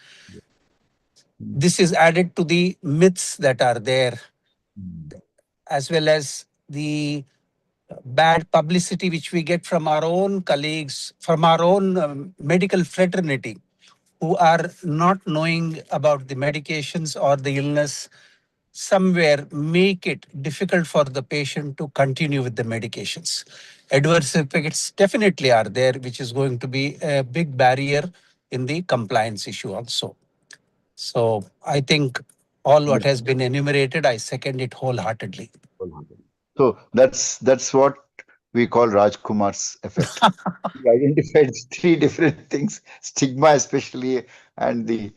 This is added to the myths that are there, as well as the bad publicity which we get from our own colleagues, from our own medical fraternity, who are not knowing about the medications or the illness. somewhere make it difficult for the patient to continue with the medications. Adverse effects definitely are there, which is going to be a big barrier in the compliance issue also. So I think all what has been enumerated, I second it wholeheartedly. So that's what we call Rajkumar's effect. He identified three different things: stigma, especially, and the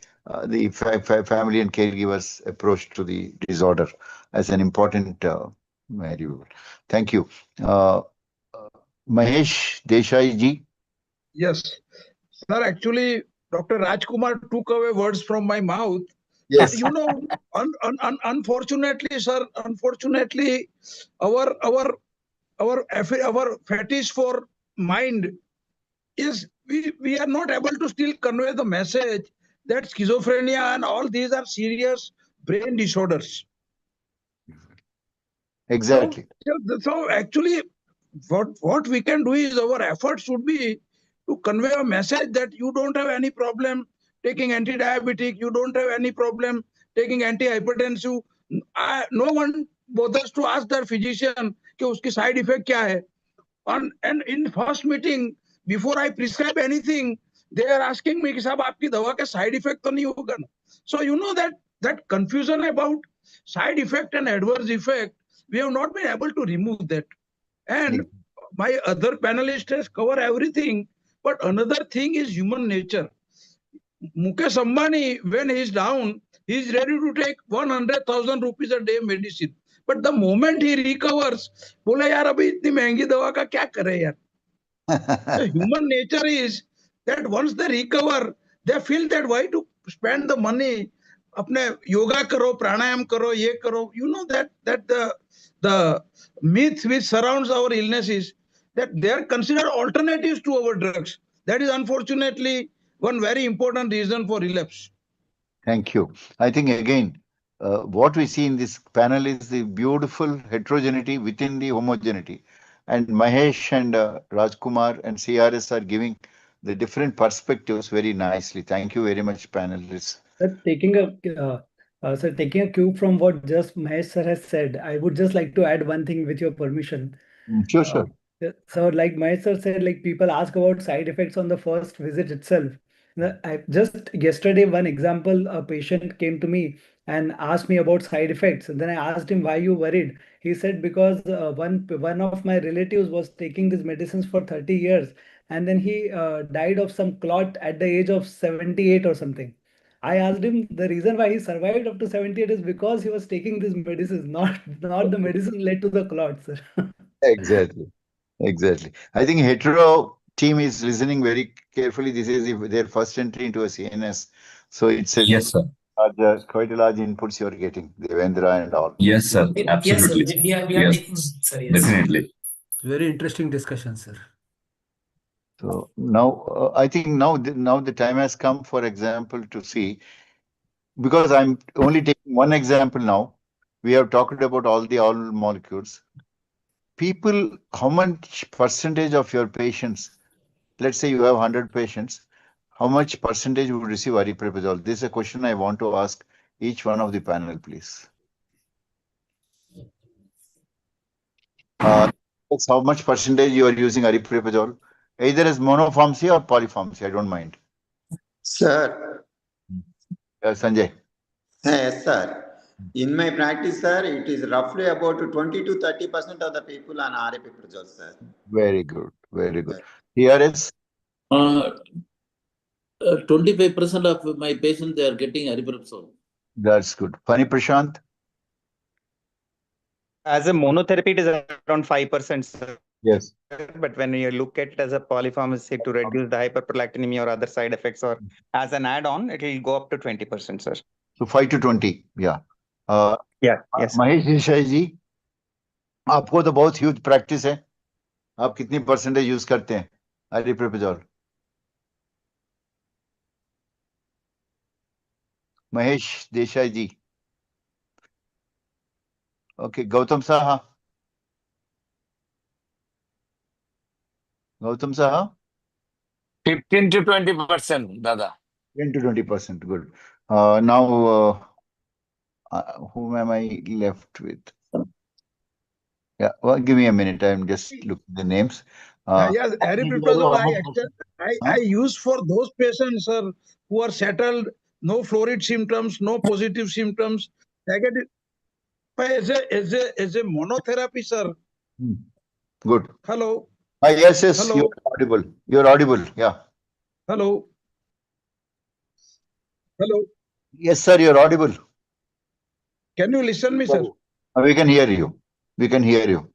family and caregivers' approach to the disorder as an important variable. Thank you, Mahesh Desai ji. Yes, sir. Actually, Dr. Rajkumar took away words from my mouth. Yes. You know, unfortunately, sir, unfortunately, our fetish for mind is we are not able to still convey the message that schizophrenia and all these are serious brain disorders. Exactly. So actually, what we can do is our effort should be to convey a message that you don't have any problem taking anti-diabetic, you don't have any problem taking anti-hypertensive. No one bothers to ask their physician कि उसकी side effect क्या है. And in first meeting, before I prescribe anything, they are asking me कि साहब आपकी दवा का side effect तो नहीं होगा ना. So you know that confusion about side effect and adverse effect, we have not been able to remove that. And my other panelists has covered everything, but another thing is human nature. Mukesh Ambani, when he is down, he is ready to take 100,000 rupees a day medicine. But the moment he recovers, बोला यार अभी इतनी महंगी दवा का क्या करे यार. The human nature is that once they recover, they feel that why to spend the money. अपने योगा करो, प्राणायाम करो, ये करो. You know that the myth which surrounds our illnesses, that they are considered alternatives to our drugs. That is unfortunately one very important reason for relapse. Thank you. I think again, what we see in this panel is the beautiful heterogeneity within the homogeneity. And Mahesh and Rajkumar and CRS are giving the different perspectives very nicely. Thank you very much, panelists. Taking a cue from what just Mahesh sir has said, I would just like to add one thing with your permission. Sure. So like Mahesh sir said, like people ask about side effects on the first visit itself. Just yesterday, one example, a patient came to me and asked me about side effects. And then I asked him, why you worried? He said, because one of my relatives was taking these medicines for 30 years. And then he died of some clot at the age of 78 or something. I asked him the reason why he survived up to 78 is because he was taking these medicines, not the medicine led to the clot, sir. Exactly. I think hetero team is listening very carefully. This is their first entry into a CNS. So it's Yes, sir. quite a large inputs you're getting, Devendra and all. Yes, sir. Absolutely. Yes, sir. We are Yes, taking. Sir, yes. definitely. Very interesting discussion, sir. So now I think now the time has come, for example, to see, because I'm only taking one example now. We have talked about all molecules. People, how much percentage of your patients, let's say you have 100 patients, how much percentage would receive aripiprazole? This is a question I want to ask each one of the panel, please. How much percentage you are using aripiprazole, either as monopharmacy or polypharmacy? I don't mind. Sir. Sanjay. Yes, sir. In my practice, sir, it is roughly about 20 to 30% of the people on aripiprazole, sir. Very good. Here is 25% of my patients, they are getting aripiprazole. That's good. Pani Prashant? As a monotherapy, it is around 5%, sir. Yes. But when you look at it as a polypharmacy to reduce the hyperprolactinemia or other side effects, or as an add-on, it will go up to 20%, sir. So 5 to 20, yeah. Yes. Mahesh Desai जी, आपको तो बहुत huge practice है. आप कितनी percentage use करते हैं aripiprazole? Mahesh Desai ji. Okay, Gautam Saha. Gautam Saha? 15 to 20%, Dada. 10 to 20%, good. Now, Whom am I left with? Yeah, well, give me a minute. I'm just looking the names. Yes, aripiprazole I use for those patients, sir, who are settled, no florid symptoms, no positive symptoms. Negative. As a monotherapy, sir. Good. Hello. Yes, yes, Hello. you're audible. You're audible. Yeah. Hello. Hello. Yes, sir, you're audible. Can you listen me, sir? We can hear you. We can hear you.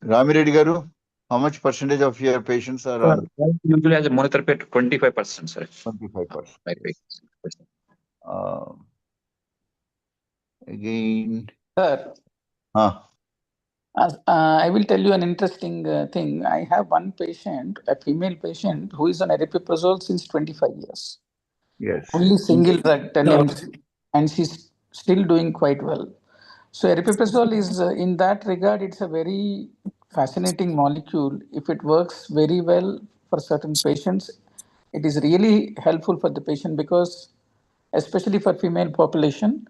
Ramireddy Garu, how much percentage of your patients are on? Usually as a monotherapy, 25%, sir. 25%. Maybe. Again. Sir, Huh. I will tell you an interesting thing. I have one patient, a female patient, who is on aripiprazole since 25 years. Yes. Only single drug, 10 mg, and she's still doing quite well. So aripiprazole is, in that regard, it's a very fascinating molecule. If it works very well for certain patients, it is really helpful for the patient because, especially for female population,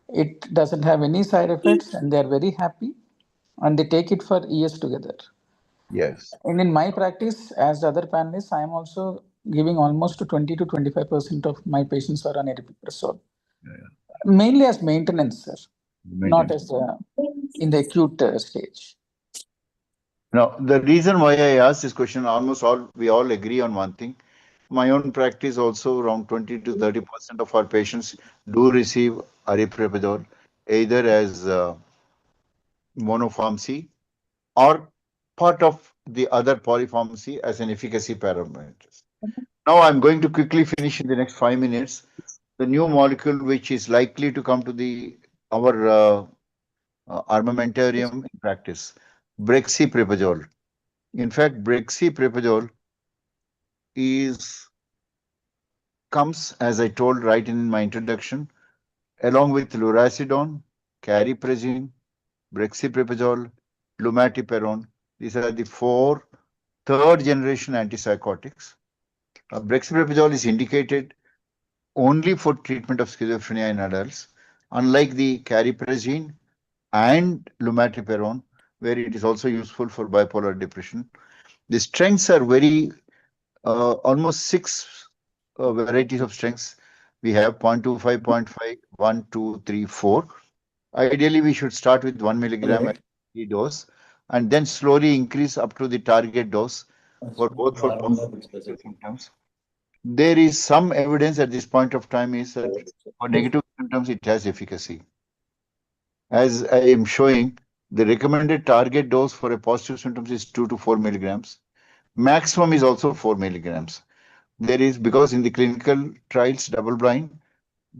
it doesn't have any side effects and they're very happy and they take it for years together. Yes. And in my practice, as the other panelists, I am also giving almost 20 to 25% of my patients are on aripiprazole. Mainly as maintenance, sir, not as in the acute stage. Now, the reason why I asked this question, we all agree on one thing. My own practice also, around 20 to 30% of our patients do receive aripiprazole either as monopharmacy or part of the other polypharmacy as an efficacy parameter. Now I'm going to quickly finish in the next 5 minutes the new molecule which is likely to come to our armamentarium in practice, brexpiprazole. In fact, brexpiprazole comes, as I told right in my introduction, along with lurasidone, cariprazine, brexpiprazole, lumateperone. These are the four third-generation antipsychotics. Brexpiprazole is indicated only for treatment of schizophrenia in adults, unlike the cariprazine and lumateperone, where it is also useful for bipolar depression. The strengths are very almost six varieties of strengths. We have 0.25, 0.5, 1, 2, 3, 4. Ideally, we should start with 1 milligram at the dose and then slowly increase up to the target dose for both for positive and negative symptoms. There is some evidence at this point of time is that for negative symptoms, it has efficacy. As I am showing, the recommended target dose for a positive symptoms is 2 to 4 milligrams. Maximum is also 4 milligrams. There is, because in the clinical trials, double blind,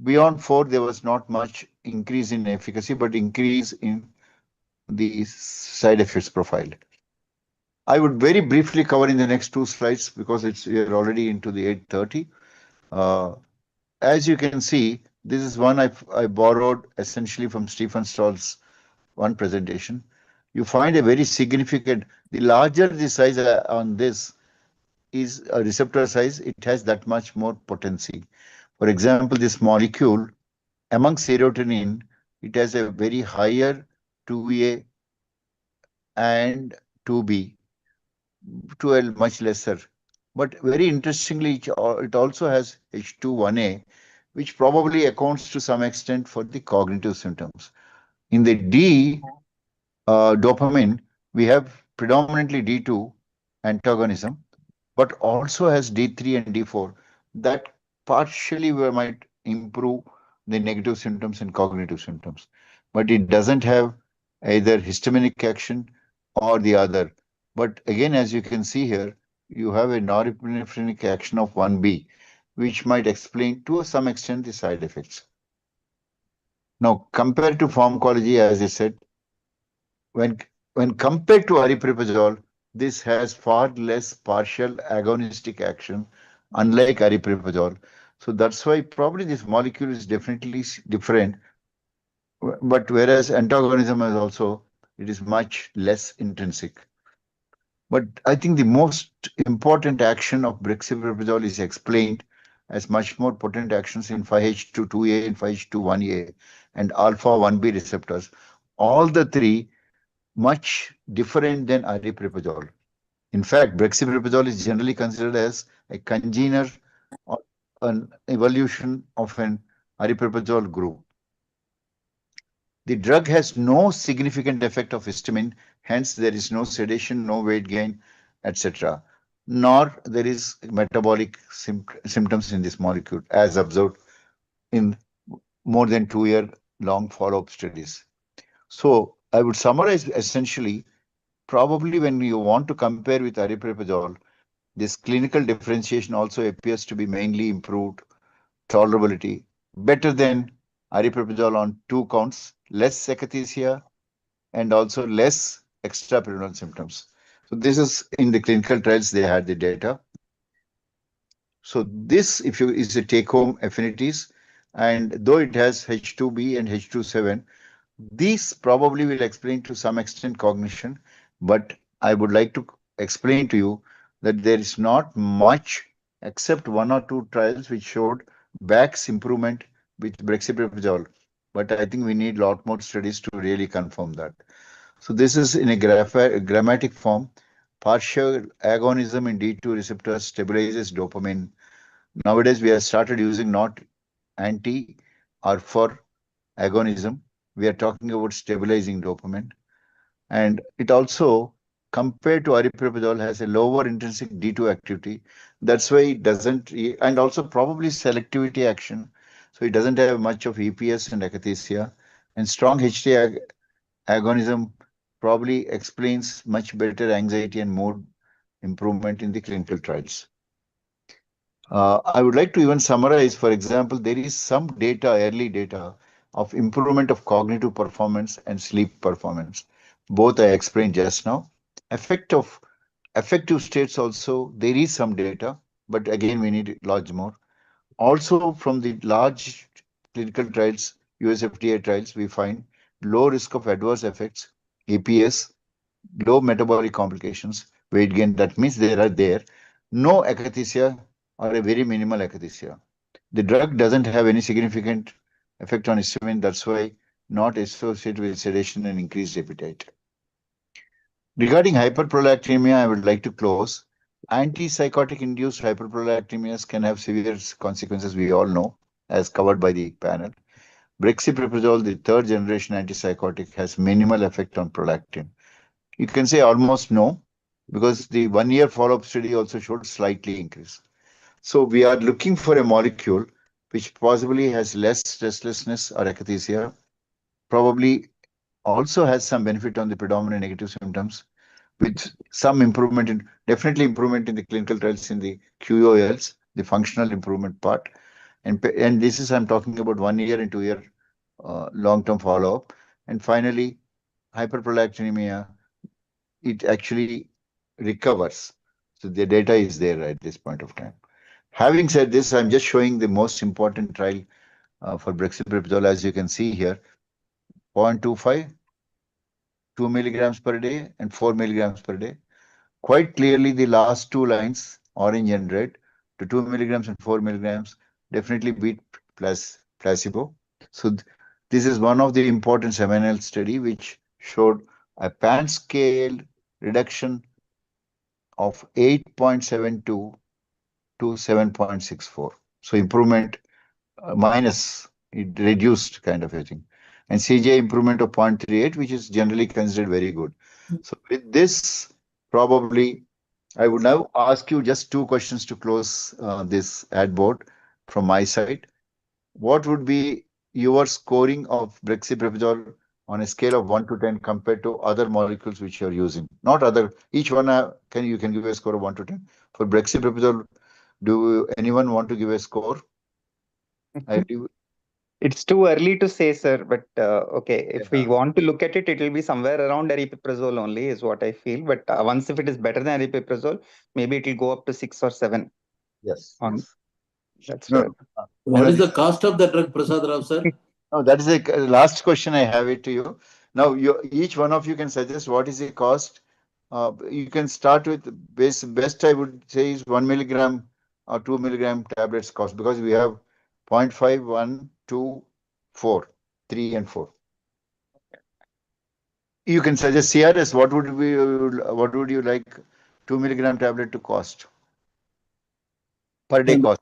beyond 4, there was not much increase in efficacy, but increase in the side effects profile. I would very briefly cover in the next 2 slides because we are already into the 8:30. As you can see, this is one I borrowed essentially from Stephen Stahl's one presentation. You find a very significant, the larger the size on this is a receptor size, it has that much more potency. For example, this molecule, among serotonin, it has a very higher 2A and 2B, 2L much lesser. But very interestingly, it also has H21A, which probably accounts to some extent for the cognitive symptoms. In the D dopamine, we have predominantly D2 antagonism, but also has D3 and D4 that partially we might improve the negative symptoms and cognitive symptoms. But it doesn't have either histaminic action or the other. But again, as you can see here, you have a norepinephrinic action of 1B, which might explain to some extent the side effects. Now, compared to pharmacology, as I said, when compared to aripiprazole, this has far less partial agonistic action, unlike aripiprazole. So that's why probably this molecule is definitely different. But whereas antagonism is also, it is much less intrinsic. But I think the most important action of brexpiprazole is explained has much more potent actions in 5-HT2A and 5-HT1A and alpha-1B receptors. All the three much different than aripiprazole. In fact, brexpiprazole is generally considered as a congener or an evolution of an aripiprazole group. The drug has no significant effect of histamine, hence there is no sedation, no weight gain, etc. Nor there is metabolic symptoms in this molecule as observed in more than 2-year long follow-up studies. So I would summarize essentially, probably when you want to compare with aripiprazole, this clinical differentiation also appears to be mainly improved tolerability, better than aripiprazole on 2 counts, less akathisia, and also less extrapyramidal symptoms. So this is in the clinical trials, they had the data. So this, if you is a take-home affinities, and though it has H2B and H27, these probably will explain to some extent cognition, but I would like to explain to you that there is not much except 1 or 2 trials which showed Bach's improvement with brexpiprazole. But I think we need a lot more studies to really confirm that. So this is in a grammatic form. Partial agonism in D2 receptors stabilizes dopamine. Nowadays, we have started using not anti or for agonism. We are talking about stabilizing dopamine. And it also, compared to aripiprazole, has a lower intrinsic D2 activity. That's why it doesn't, and also probably selectivity action. So it doesn't have much of EPS and akathisia. And strong HT agonism probably explains much better anxiety and mood improvement in the clinical trials. I would like to even summarize, for example, there is some data, early data, of improvement of cognitive performance and sleep performance. Both I explained just now. Effect of affective states also, there is some data, but again, we need lots more. Also, from the large clinical trials, US FDA trials, we find low risk of adverse effects, EPS, low metabolic complications, weight gain. That means they are there. No akathisia or a very minimal akathisia. The drug doesn't have any significant effect on histamine. That's why not associated with sedation and increased appetite. Regarding hyperprolactinemia, I would like to close. Antipsychotic induced hyperprolactinemias can have severe consequences, we all know, as covered by the panel. Brexpiprazole, the third generation antipsychotic, has minimal effect on prolactin. You can say almost no, because the 1-year follow-up study also showed slightly increase. So we are looking for a molecule which possibly has less restlessness or akathisia, probably also has some benefit on the predominant negative symptoms, with some improvement in, definitely improvement in the clinical trials in the QOLs, the functional improvement part. And this is, I'm talking about 1-year and 2-year long-term follow-up. And finally, hyperprolactinemia, it actually recovers. So the data is there at this point of time. Having said this, I'm just showing the most important trial for brexpiprazole, as you can see here, 0.25, 2 milligrams per day and 4 milligrams per day. Quite clearly, the last 2 lines, orange and red, to 2 milligrams and 4 milligrams, definitely beat placebo. So this is one of the important seminal study which showed a pan scale reduction of 8.72 to 7.64. So improvement minus, it reduced kind of a thing. And CJ improvement of 0.38, which is generally considered very good. So with this, probably, I would now ask you just 2 questions to close this ad board from my side. What would be your scoring of brexpiprazole on a scale of 1 to 10 compared to other molecules which you're using? Not other, each one you can give a score of 1 to 10. For brexpiprazole, do anyone want to give a score? I do. It's too early to say, sir, but okay, if we want to look at it, it will be somewhere around aripiprazole only, is what I feel. But once if it is better than aripiprazole, maybe it will go up to 6 or 7. Yes. That's No, where. What is the cost of the drug, Prasad Rao, sir? No, that is the last question I have it to you. Now, each one of you can suggest what is the cost. You can start with best I would say is 1 milligram or 2 milligram tablets cost? Because we have 0.5, 1, 2, 4, 3 and 4. You can suggest CRS. What would you like 2 milligram tablet to cost per day cost?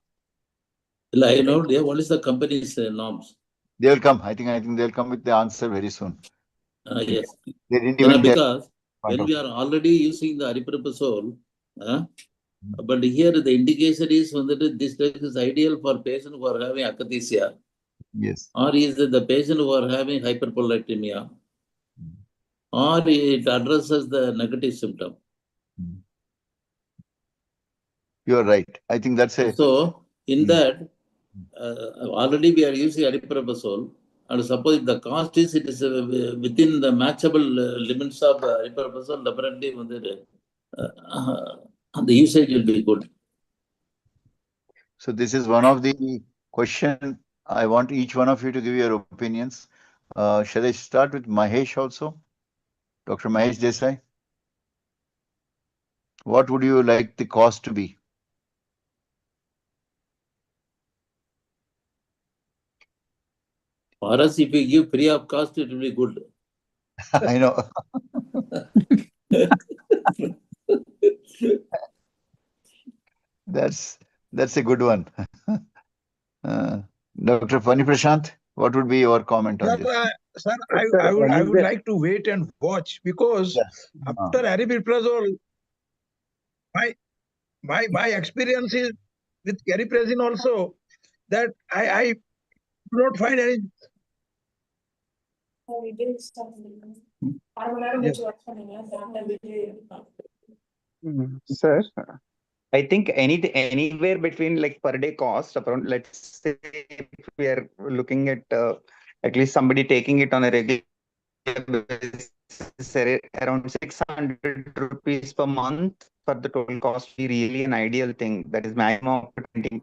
I know, what is the company's norms? They will come. I think they'll come with the answer very soon. Yes. They didn't even tell. Because when we are already using the aripiprazole, but here the indication is that this drug is ideal for patients who are having akathisia. Yes. Or is the patient who are having hyperprolactemia, or it addresses the negative symptom. You are right. I think that's a. So in that, already we are using aripiprazole, and suppose the cost is within the matchable limits of aripiprazole, definitely the usage will be good. So this is one of the question. I want each one of you to give your opinions. Shall I start with Mahesh also? Dr. Mahesh Desai. What would you like the cost to be? For us, if we give free of cost, it will be good. I know. That's a good one. Dr. Pani Prashant, what would be your comment on this? Sir, I would like to wait and watch, because after aripiprazole, my experience is with cariprazine also, that I do not find any. Sir, I think anywhere between like per day cost around, let's say if we are looking at least somebody taking it on a regular basis, around 600 rupees per month for the total cost be really an ideal thing. That is maximum of 20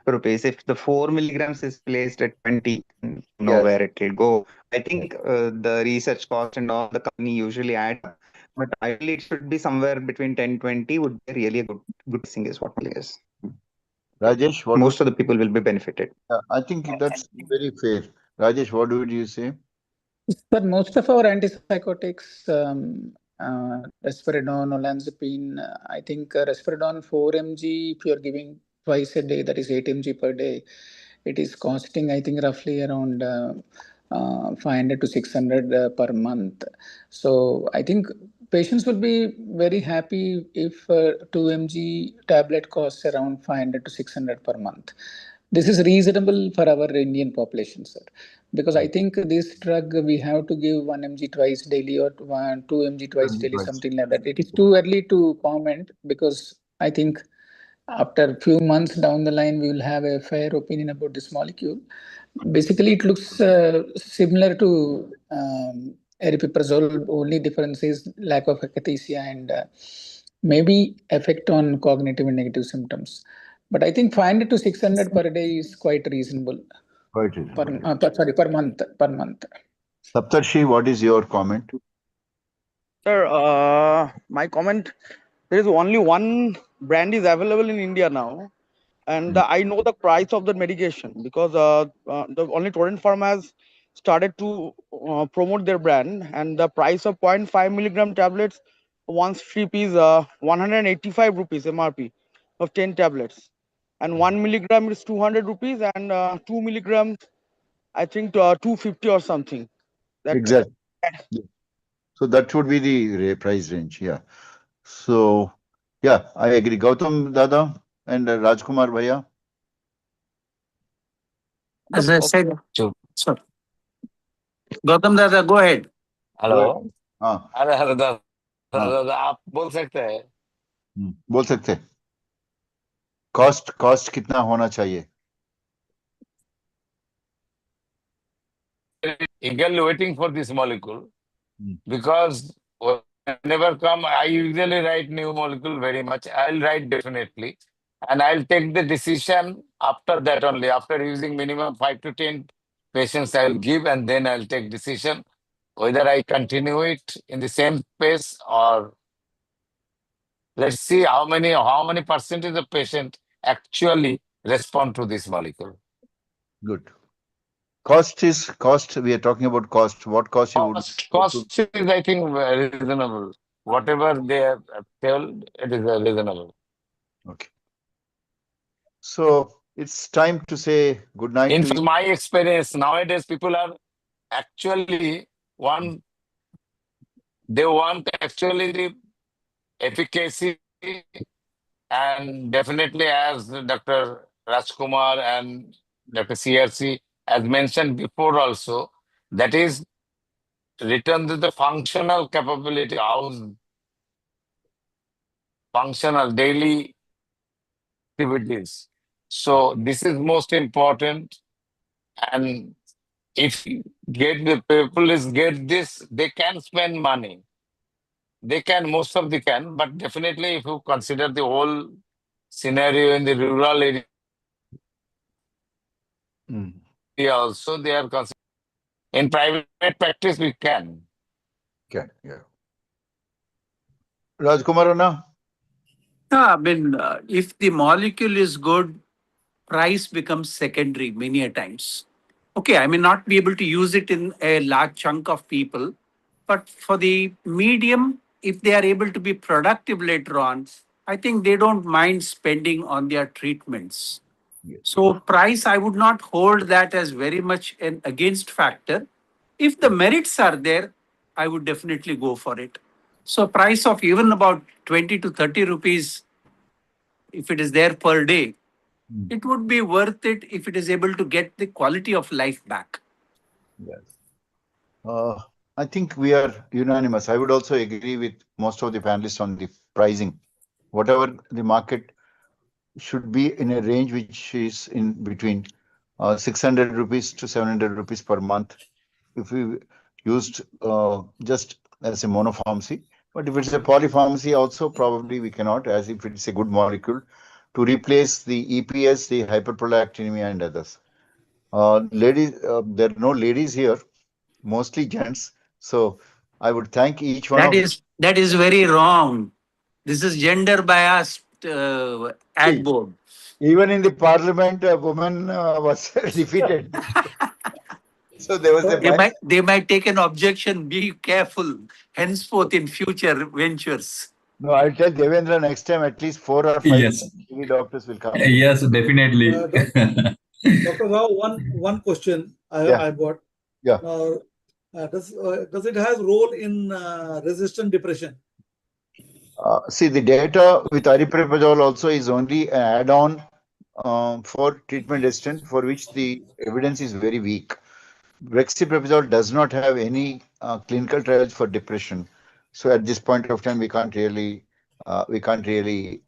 rupees. If the 4 milligrams is placed at 20, you know where it will go. I think the research cost and all the company usually add up, but ideally it should be somewhere between 10-20 would be really a good thing is what it is. Rajesh, most of the people will be benefited. I think that's very fair. Rajesh, what would you say? But most of our antipsychotics, risperidone, olanzapine, I think risperidone 4 mg, if you are giving twice a day, that is 8 mg per day, it is costing, I think, roughly around 500 to 600 per month. So I think patients will be very happy if 2 mg tablet costs around 500 to 600 per month. This is reasonable for our Indian population, sir. Because I think this drug we have to give 1 mg twice daily or 2 mg twice daily, something like that. It is too early to comment, because I think after a few months down the line, we will have a fair opinion about this molecule. Basically, it looks similar to aripiprazole. Only difference is lack of akathisia and maybe effect on cognitive and negative symptoms. But I think 500 to 600 per day is quite reasonable. Quite reasonable. Per month. Saptarshi, what is your comment? Sir, my comment, there is only one brand is available in India now, and I know the price of the medication, because the only Torrent Pharma has started to promote their brand, and the price of 0.5 milligram tablets, one strip is 185 rupees MRP of 10 tablets, and 1 milligram is 200 rupees, and 2 milligrams, I think 250 or something. Exactly. So that would be the price range. Yeah. So, yeah, I agree. Gautam Dada and Rajkumar Bhaiya. As I said, sorry. Gautam Dada, go ahead. Hello हाँ अरे hello दादा आप बोल सकते हैं बोल सकते हैं कॉस्ट कितना होना चाहिए eagerly waiting for this molecule because whenever come, I usually write new molecule very much. I'll write definitely. And I'll take the decision after that only. After using minimum 5 to 10 patients, I'll give and then I'll take decision whether I continue it in the same pace or let's see how many percentage of patient actually respond to this molecule. Good. Cost is cost. We are talking about cost. What cost you would? Cost is, I think, reasonable. Whatever they have told, it is reasonable. Okay. So it's time to say good night. In my experience, nowadays people are actually they want actually the efficacy, and definitely as Dr. Rajkumar and Dr. CRC has mentioned before also, that is return to the functional capability, how functional daily activities. So this is most important. And if the people is get this, they can spend money. They can, most of them can, but definitely if you consider the whole scenario in the rural area also, they are considered. In private practice, we can. Okay, yeah. Rajkumar Anna? Yeah, I mean, if the molecule is good, price becomes secondary many a times. Okay, I may not be able to use it in a large chunk of people, but for the medium, if they are able to be productive later on, I think they don't mind spending on their treatments. Yes. So price, I would not hold that as very much an against factor. If the merits are there, I would definitely go for it. So price of even about 20 to 30 rupees, if it is there per day, it would be worth it if it is able to get the quality of life back. Yes. I think we are unanimous. I would also agree with most of the panelists on the pricing. Whatever the market should be in a range which is in between 600 rupees to 700 rupees per month if we used just as a monopharmacy. But if it's a polypharmacy also, probably we cannot, as if it's a good molecule, to replace the EPS, the hyperprolactinemia and others. Ladies, there are no ladies here, mostly gents. So I would thank each one of That is very wrong. This is gender biased ad board. even in the parliament, a woman was defeated. So there was a bias. They might take an objection. Be careful henceforth in future ventures. No, I'll tell Devendra next time at least 4 or 5 Yes. doctors will come. Yes, definitely. Dr. Rao, one question I've got. Yeah. Does it has role in resistant depression? See, the data with aripiprazole also is only an add-on for treatment resistant, for which the evidence is very weak. Brexpiprazole does not have any clinical trials for depression, so at this point of time we can't really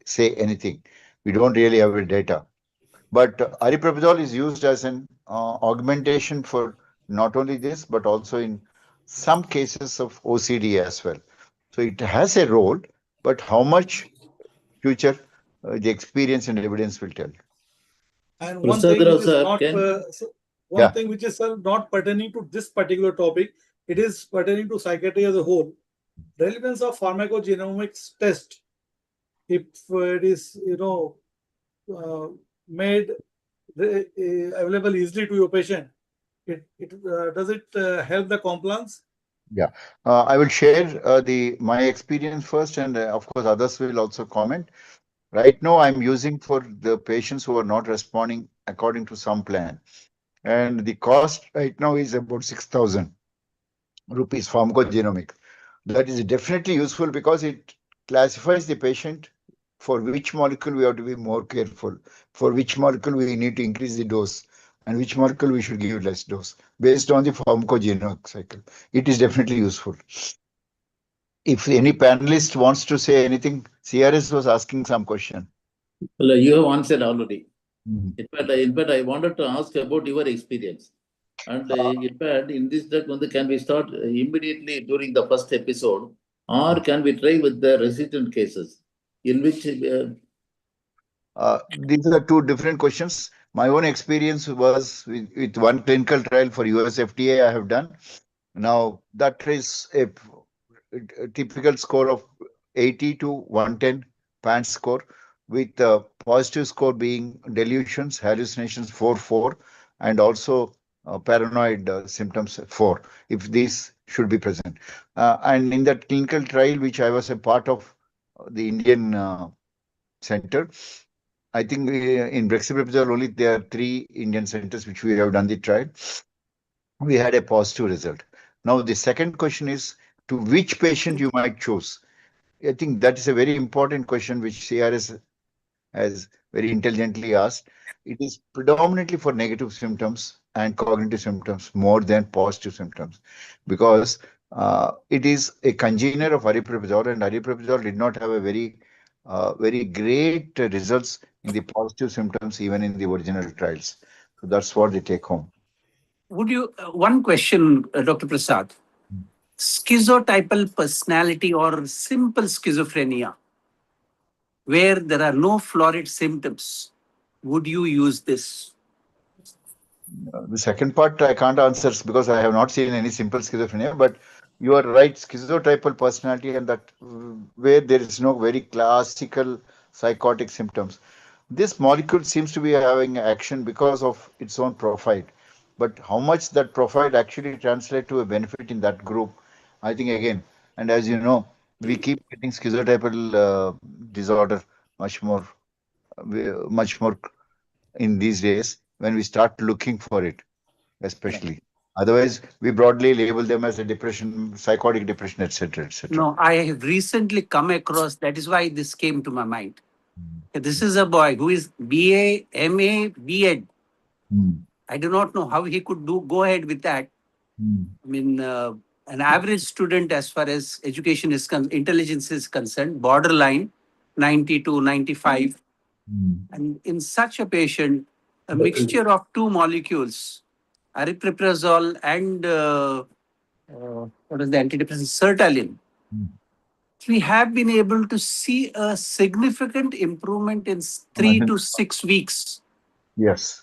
say anything. We don't really have the data. But aripiprazole is used as an augmentation for not only this but also in some cases of OCD as well. So it has a role, but how much future the experience and evidence will tell. And one thing which is not one thing which is not pertaining to this particular topic, it is pertaining to psychiatry as a whole. Relevance of pharmacogenomics test, if it is made available easily to your patient, does it help the compliance? Yeah, I will share my experience first, and of course others will also comment. Right now, I'm using for the patients who are not responding according to some plan, and the cost right now is about 6,000 rupees pharmacogenomic. That is definitely useful because it classifies the patient for which molecule we have to be more careful, for which molecule we need to increase the dose, and which molecule we should give less dose based on the pharmacogenomic cycle. It is definitely useful. If any panelist wants to say anything, CRS was asking some question. Well, you have answered already. In fact, I wanted to ask about your experience. And in fact, in this drug, can we start immediately during the first episode, or can we try with the resistant cases? In which these are two different questions. My own experience was with one clinical trial for US FDA I have done. Now, that is a typical score of 80 to 110 PANSS score. with the positive score being delusions, hallucinations 4, and also paranoid symptoms 4, if these should be present. And in that clinical trial, which I was a part of, the Indian center, I think in brexpiprazole only there are 3 Indian centers which we have done the trial. We had a positive result. Now the second question is, to which patient you might choose? I think that is a very important question which CRS has very intelligently asked. It is predominantly for negative symptoms and cognitive symptoms more than positive symptoms, because it is a congener of aripiprazole, and aripiprazole did not have a very great results in the positive symptoms even in the original trials. So that's what they take home. Would you, one question, Dr. Prasad. Schizotypal personality or simple schizophrenia, where there are no florid symptoms, would you use this? The second part I can't answer because I have not seen any simple schizophrenia, but you are right, schizotypal personality, and that where there is no very classical psychotic symptoms. This molecule seems to be having action because of its own profile. But how much that profile actually translate to a benefit in that group, I think again, and as you know, we keep getting schizotypal disorder much more in these days when we start looking for it, especially. Otherwise, we broadly label them as a depression, psychotic depression, etc., etc. No, I have recently come across, that is why this came to my mind. This is a boy who is BA, MA, B.Ed. I do not know how he could go ahead with that. I mean, an average student as far as education is intelligence is concerned, borderline 90 to 95. And in such a patient, a mixture of 2 molecules, aripiprazole and what is the antidepressant, sertraline, we have been able to see a significant improvement in 3 to 6 weeks. Yes.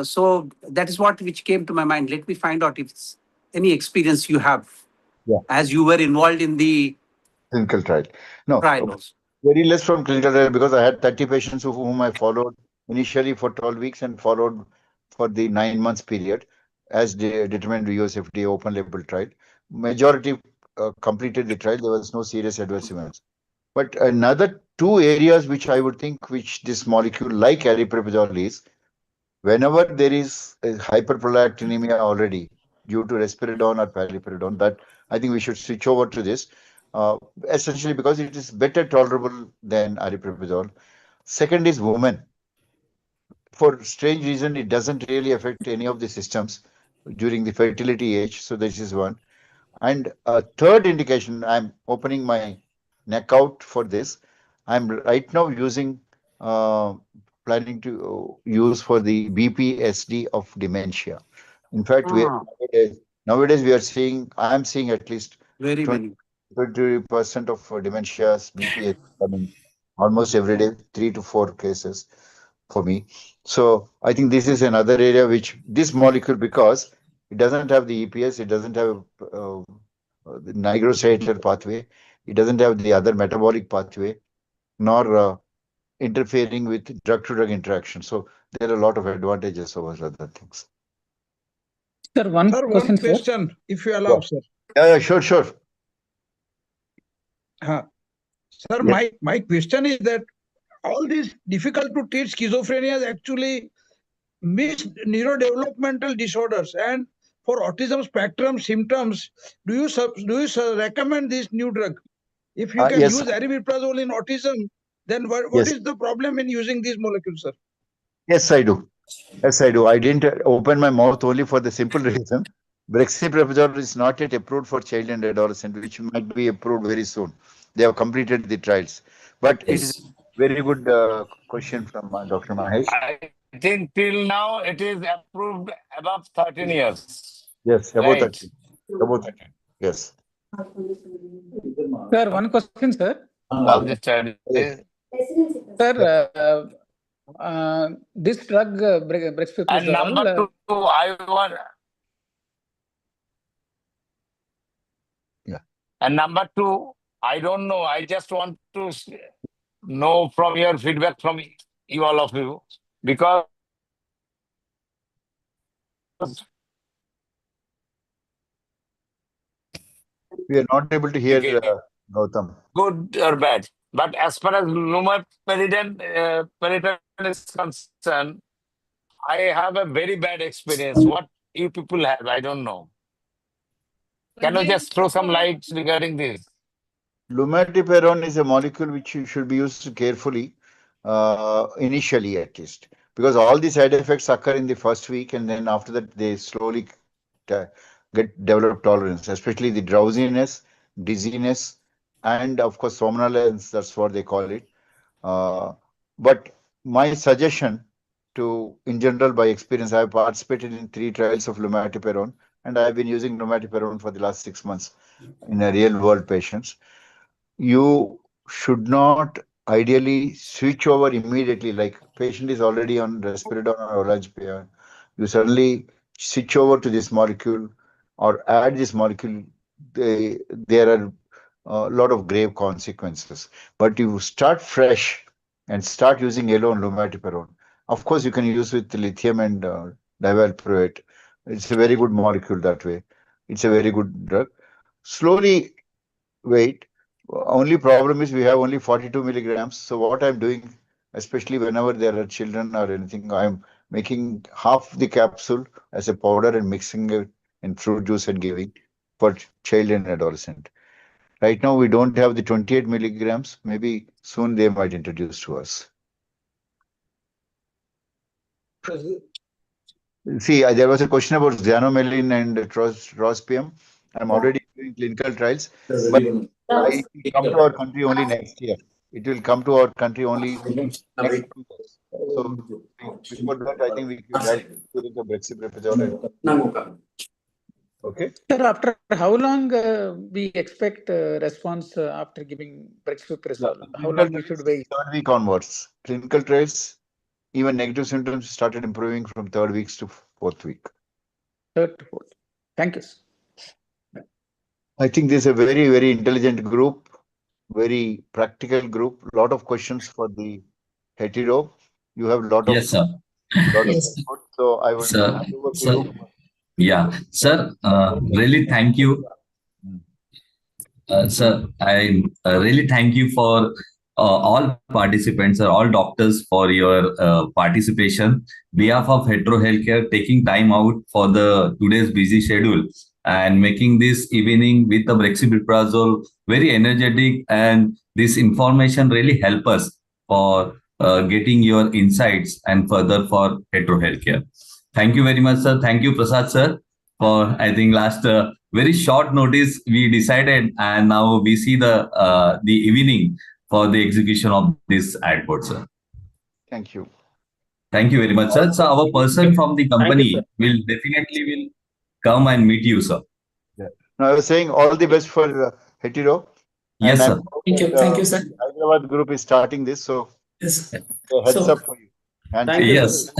So that is what which came to my mind. Let me find out if it's any experience you have, as you were involved in the clinical trial. No, trial also. very less from clinical trial, because I had 30 patients whom I followed initially for 12 weeks and followed for the 9 months period as determined USFDA open label trial. Majority completed the trial. There was no serious adverse events. But another 2 areas which I would think which this molecule like aripiprazole is, whenever there is a hyperprolactinemia already due to risperidone or paliperidone, that I think we should switch over to this, essentially because it is better tolerable than aripiprazole. Second is women. For strange reason, it doesn't really affect any of the systems during the fertility age. So this is one. And a third indication, I'm opening my neck out for this. I'm right now planning to use for the BPSD of dementia. In fact, nowadays we are seeing, I'm seeing at least very 20% of dementias, BPSD coming almost every day, 3 to 4 cases for me. So I think this is another area which this molecule, because it doesn't have the EPS, it doesn't have the nigrostriatal pathway, it doesn't have the other metabolic pathway, nor interfering with drug-to-drug interaction. So there are a lot of advantages over other things. Sir, one question, if you allow, sir. Yeah, sure. Sir, my question is that all these difficult to treat schizophrenia is actually mixed neurodevelopmental disorders, and for autism spectrum symptoms, do you recommend this new drug? If you can use aripiprazole in autism, then what is the problem in using these molecules, sir? Yes, I do. I didn't open my mouth only for the simple reason. Brexpiprazole is not yet approved for child and adolescent, which might be approved very soon. They have completed the trials. But it is a very good question from Dr. Mahesh. I think till now it is approved above 13 years. Yes, about Right. 13. About 13. Yes. Sir, one question, sir. All the studies. Sir, this drug, brexpiprazole. And number 2, I want. Yeah. And number 2, I don't know. I just want to know from your feedback from you all of you, because We are not able to hear Gautam. good or bad. But as far as lumefantrine is concerned, I have a very bad experience. What you people have, I don't know. Can you just throw some light regarding this? Lumateperone is a molecule which should be used carefully, initially at least, because all the side effects occur in the first week, and then after that they slowly develop tolerance, especially the drowsiness, dizziness, and of course somnolence. That's what they call it. But my suggestion in general, by experience, I have participated in 3 trials of lumateperone, and I have been using lumateperone for the last 6 months in a real world patients. You should not ideally switch over immediately, like patient is already on risperidone or olanzapine. You suddenly switch over to this molecule or add this molecule. There are a lot of grave consequences. But you start fresh and start using alone lumateperone. Of course, you can use with lithium and divalproate. It's a very good molecule that way. It's a very good drug. Slowly wait. Only problem is we have only 42 milligrams. So what I'm doing, especially whenever there are children or anything, I'm making half the capsule as a powder and mixing it in fruit juice and giving for child and adolescent. Right now, we don't have the 28 milligrams. Maybe soon they might introduce to us. See, there was a question about xanomeline and trospium. I'm already doing clinical trials, but it will come to our country only next year. It will come to our country only next 2 years. So before that, I think we will have to take a brexpiprazole. Okay. Sir, after how long we expect response after giving brexpiprazole? How long we should wait? 3rd week onwards. Clinical trials, even negative symptoms started improving from 3rd weeks to 4th week. 3rd to 4th. Thank you, sir. I think this is a very, very intelligent group, very practical group. A lot of questions for the hetero. You have a lot of, Yes, sir. yes. Input, so I will hand over to you. Yeah, sir. Really, thank you. Sir, I really thank you for all participants or all doctors for your participation. Behalf of Hetero Healthcare, taking time out for the today's busy schedule and making this evening with the brexpiprazole very energetic, and this information really help us for getting your insights and further for Hetero Healthcare. Thank you very much, sir. Thank you, Prasad, sir, for I think last very short notice we decided, and now we see the evening for the execution of this ad board, sir. Thank you. Thank you very much, sir. So our person from the company will definitely come and meet you, sir. Yeah. Now I was saying all the best for hetero. Yes, and sir. Thank you, sir. Hyderabad group is starting this, so Yes. a heads up for you. And yes.